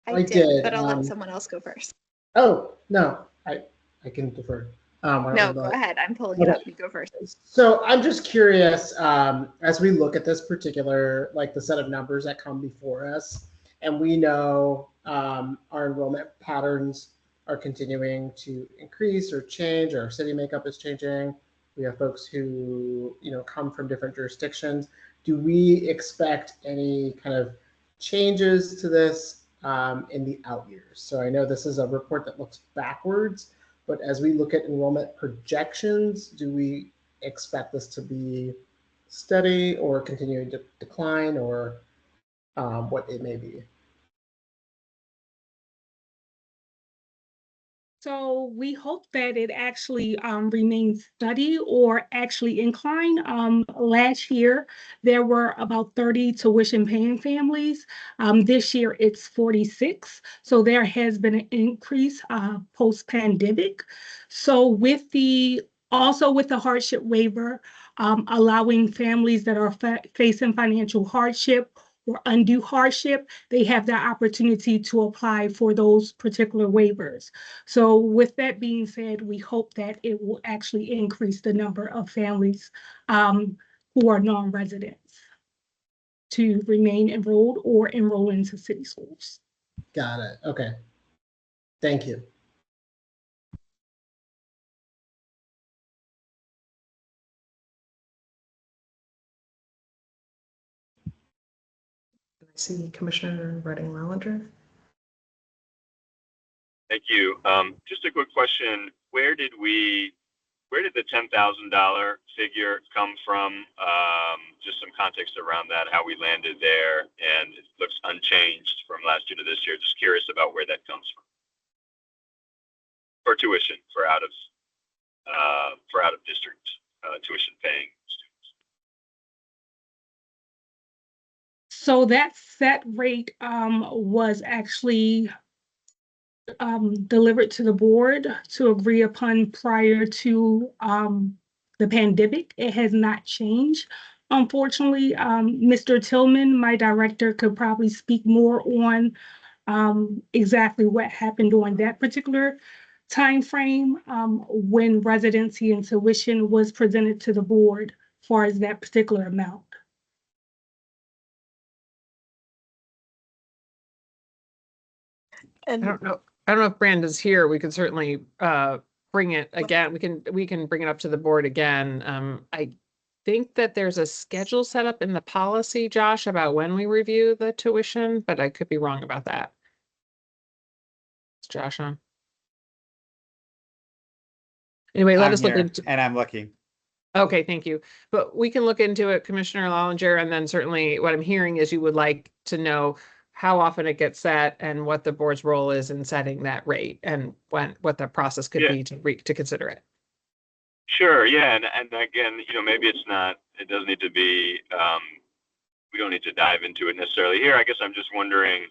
Speaker 10: I did, but I'll let someone else go first.
Speaker 2: Oh, no, I can defer.
Speaker 10: No, go ahead. I'm pulling it up. You go first.
Speaker 2: So I'm just curious, as we look at this particular, like the set of numbers that come before us, and we know our enrollment patterns are continuing to increase or change, or our city makeup is changing. We have folks who, come from different jurisdictions. Do we expect any kind of changes to this in the out years? So I know this is a report that looks backwards, but as we look at enrollment projections, do we expect this to be steady or continuing to decline, or what it may be?
Speaker 13: So we hope that it actually remains steady or actually incline. Last year, there were about 30 tuition paying families. This year, it's 46. So there has been an increase post-pandemic. So also with the hardship waiver, allowing families that are facing financial hardship or undue hardship, they have the opportunity to apply for those particular waivers. So with that being said, we hope that it will actually increase the number of families who are non-residents to remain enrolled or enroll into city schools.
Speaker 2: Got it. Okay. Thank you.
Speaker 3: I see Commissioner Redding Rollinger.
Speaker 8: Thank you. Just a quick question. Where did the $10,000 figure come from? Just some context around that, how we landed there, and it looks unchanged from last year to this year. Just curious about where that comes from. For tuition, for out of district tuition paying students.
Speaker 13: So that set rate was actually delivered to the board to agree upon prior to the pandemic. It has not changed. Unfortunately, Mr. Tillman, my director, could probably speak more on exactly what happened during that particular time frame when residency and tuition was presented to the board as far as that particular amount.
Speaker 11: I don't know if Brandon's here. We could certainly bring it again. We can bring it up to the board again. I think that there's a schedule set up in the policy, Josh, about when we review the tuition, but I could be wrong about that. Is Josh on? Anyway, let
Speaker 9: I'm
Speaker 11: us look
Speaker 9: here,
Speaker 11: into.
Speaker 9: and I'm looking.
Speaker 11: Okay, thank you. But we can look into it, Commissioner Lollinger, and then certainly what I'm hearing is you would like to know how often it gets set and what the board's role is in setting that rate and what the process could be to consider it.
Speaker 8: Sure, yeah, and again, maybe it doesn't need to be, we don't need to dive into it necessarily here. I guess I'm just wondering,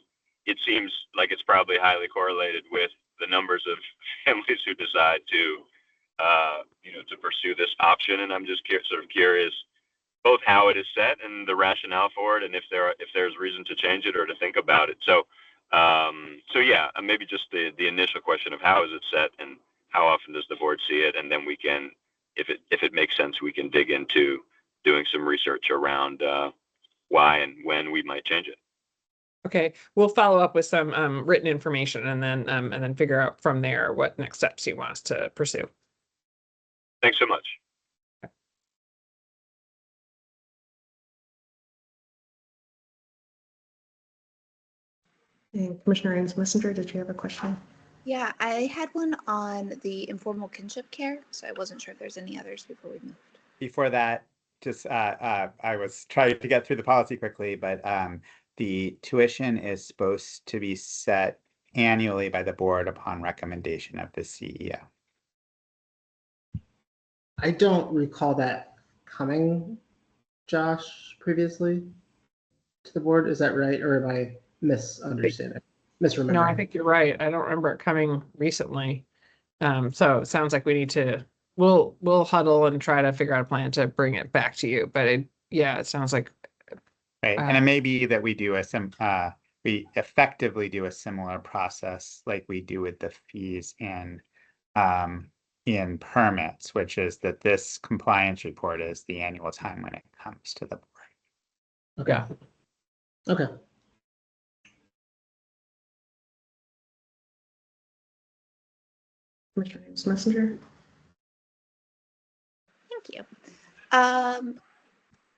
Speaker 8: it seems like it's probably highly correlated with the numbers of families who decide to pursue this option, and I'm just sort of curious both how it is set and the rationale for it, and if there's reason to change it or to think about it. So yeah, maybe just the initial question of how is it set and how often does the board see it, and then we can, if it makes sense, we can dig into doing some research around why and when we might change it.
Speaker 11: Okay, we'll follow up with some written information and then figure out from there what next steps you want us to pursue.
Speaker 8: Thanks so much.
Speaker 3: And Commissioner Ames Messenger, did you have a question?
Speaker 10: Yeah, I had one on the informal kinship care, so I wasn't sure if there's any others before we moved.
Speaker 9: Before that, just I was trying to get through the policy quickly, but the tuition is supposed to be set annually by the board upon recommendation of the CEO.
Speaker 2: I don't recall that coming, Josh, previously to the board. Is that right? Or am I misremembering?
Speaker 11: No, I think you're right. I don't remember it coming recently. So it sounds like we need to, we'll huddle and try to figure out a plan to bring it back to you. But it sounds like.
Speaker 9: Right, and it may be that we do we effectively do a similar process like we do with the fees in permits, which is that this compliance report is the annual time when it comes to the board.
Speaker 2: Okay.
Speaker 11: Yeah.
Speaker 2: Okay.
Speaker 3: Commissioner Ames Messenger.
Speaker 10: Thank you.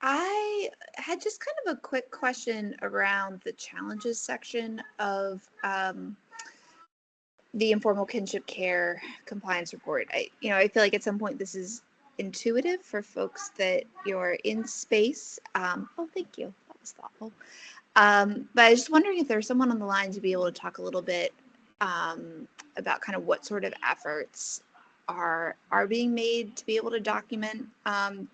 Speaker 10: I had just kind of a quick question around the challenges section of the informal kinship care compliance report. I feel like at some point this is intuitive for folks that you're in space. Oh, thank you. That was thoughtful. But I was just wondering if there's someone on the line to be able to talk a little bit about kind of what sort of efforts are being made to be able to document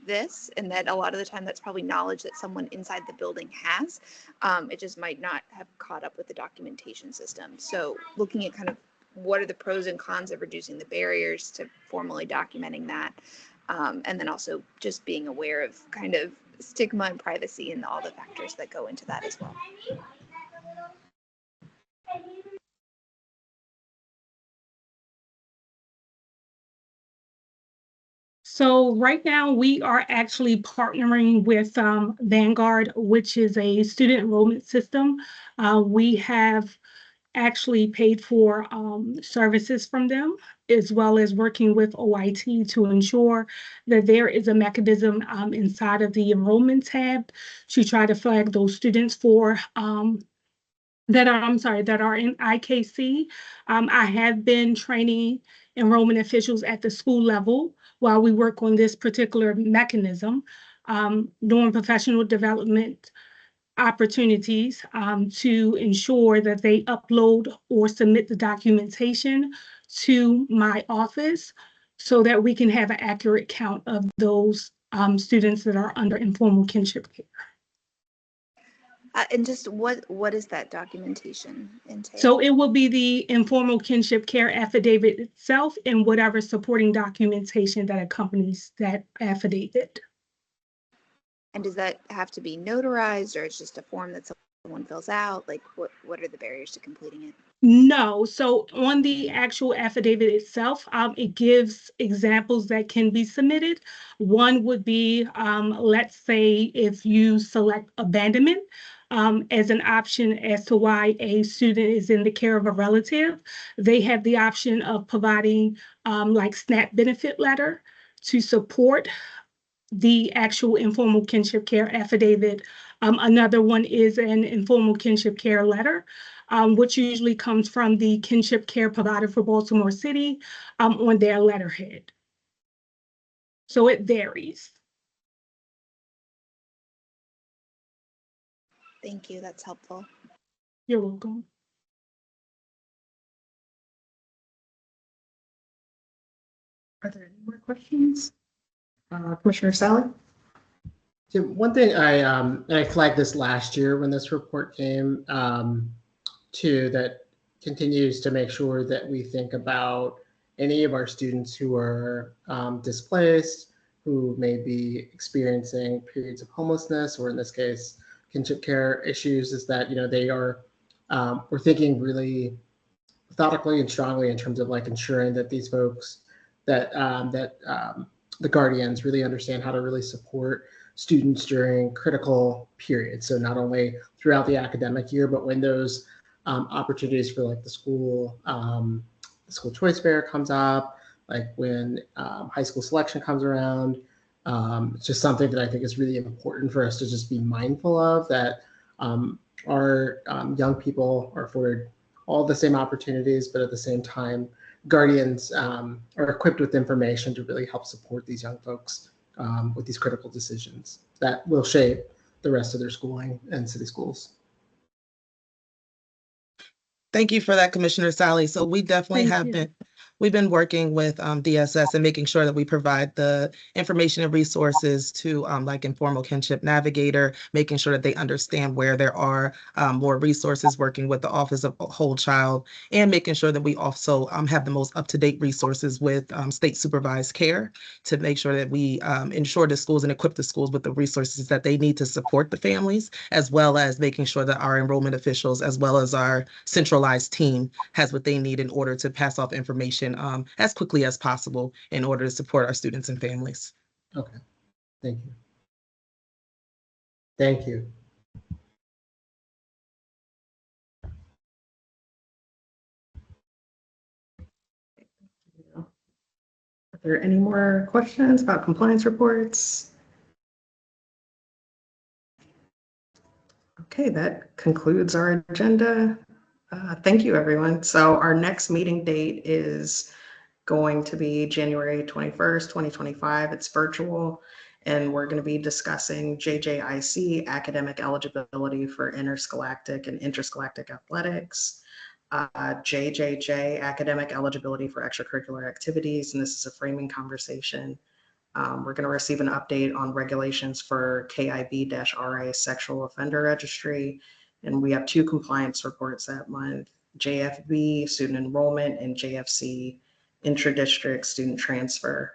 Speaker 10: this, and that a lot of the time that's probably knowledge that someone inside the building has. It just might not have caught up with the documentation system. So looking at kind of what are the pros and cons of reducing the barriers to formally documenting that, and then also just being aware of kind of stigma and privacy and all the factors that go into that as well.
Speaker 13: So right now we are actually partnering with Vanguard, which is a student enrollment system. We have actually paid for services from them, as well as working with OIT to ensure that there is a mechanism inside of the enrollment tab to try to flag those students for that are in IKC. I have been training enrollment officials at the school level while we work on this particular mechanism, doing professional development opportunities to ensure that they upload or submit the documentation to my office so that we can have an accurate count of those students that are under informal kinship care.
Speaker 10: And just what is that documentation entail?
Speaker 13: So it will be the informal kinship care affidavit itself and whatever supporting documentation that accompanies that affidavit.
Speaker 10: And does that have to be notarized, or it's just a form that someone fills out? Like, what are the barriers to completing it?
Speaker 13: No. So on the actual affidavit itself, it gives examples that can be submitted. One would be, let's say, if you select abandonment as an option as to why a student is in the care of a relative, they have the option of providing like SNAP benefit letter to support the actual informal kinship care affidavit. Another one is an informal kinship care letter, which usually comes from the kinship care provider for Baltimore City on their letterhead. So it varies.
Speaker 10: Thank you, that's helpful.
Speaker 13: You're welcome.
Speaker 3: Are there any more questions? Commissioner Sally?
Speaker 2: So one thing I flagged this last year when this report came to that continues to make sure that we think about any of our students who are displaced, who may be experiencing periods of homelessness, or in this case, kinship care issues, is that, you know, they are, we're thinking really methodically and strongly in terms of like ensuring that these folks, that the guardians really understand how to really support students during critical periods. So not only throughout the academic year, but when those opportunities for like the school choice fair comes up, like when high school selection comes around. It's just something that I think is really important for us to just be mindful of, that our young people are afforded all the same opportunities, but at the same time, guardians are equipped with information to really help support these young folks with these critical decisions that will shape the rest of their schooling and city schools.
Speaker 14: Thank you for that, Commissioner Sally. So we definitely we've been working with DSS and making sure that we provide the information and resources to like Informal Kinship Navigator, making sure that they understand where there are more resources, working with the Office of Whole Child, and making sure that we also have the most up-to-date resources with state supervised care to make sure that we ensure the schools and equip the schools with the resources that they need to support the families, as well as making sure that our enrollment officials, as well as our centralized team, has what they need in order to pass off information as quickly as possible in order to support our students and families.
Speaker 2: Okay, thank you. Thank you.
Speaker 3: Are there any more questions about compliance reports? Okay, that concludes our agenda. Thank you, everyone. So our next meeting date is going to be January 21st, 2025. It's virtual, and we're going to be discussing JJIC academic eligibility for interscholastic and interscholastic athletics, JJJ academic eligibility for extracurricular activities, and this is a framing conversation. We're going to receive an update on regulations for KIB-RA sexual offender registry, and we have 2 compliance reports that month: JFB student enrollment and JFC intra-district student transfer.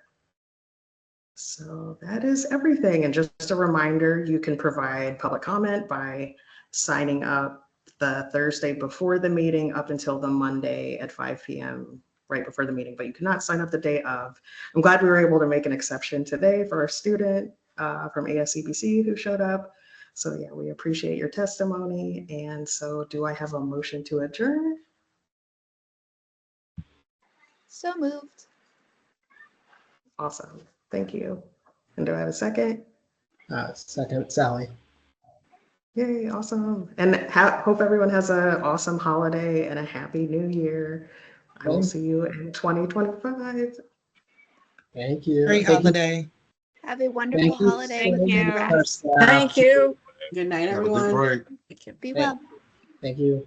Speaker 3: So that is everything. And just a reminder, you can provide public comment by signing up the Thursday before the meeting up until the Monday at 5 p.m. right before the meeting, but you cannot sign up the day of. I'm glad we were able to make an exception today for our student from ASCBC who showed up. So yeah, we appreciate your testimony. And so do I have a motion to adjourn?
Speaker 10: So moved.
Speaker 3: Awesome. Thank you. And do I have a second?
Speaker 2: Second, Sally.
Speaker 3: Yay, awesome. And hope everyone has an awesome holiday and a happy new year. I will see you in 2025.
Speaker 2: Thank you.
Speaker 14: Great
Speaker 2: Thank you.
Speaker 14: holiday.
Speaker 10: Have a wonderful
Speaker 2: Thank you
Speaker 10: holiday.
Speaker 2: so
Speaker 10: and
Speaker 2: much,
Speaker 10: rest.
Speaker 2: staff.
Speaker 15: Thank you. Good night,
Speaker 6: Have a good
Speaker 15: everyone.
Speaker 6: break.
Speaker 10: Be well.
Speaker 2: Thank you.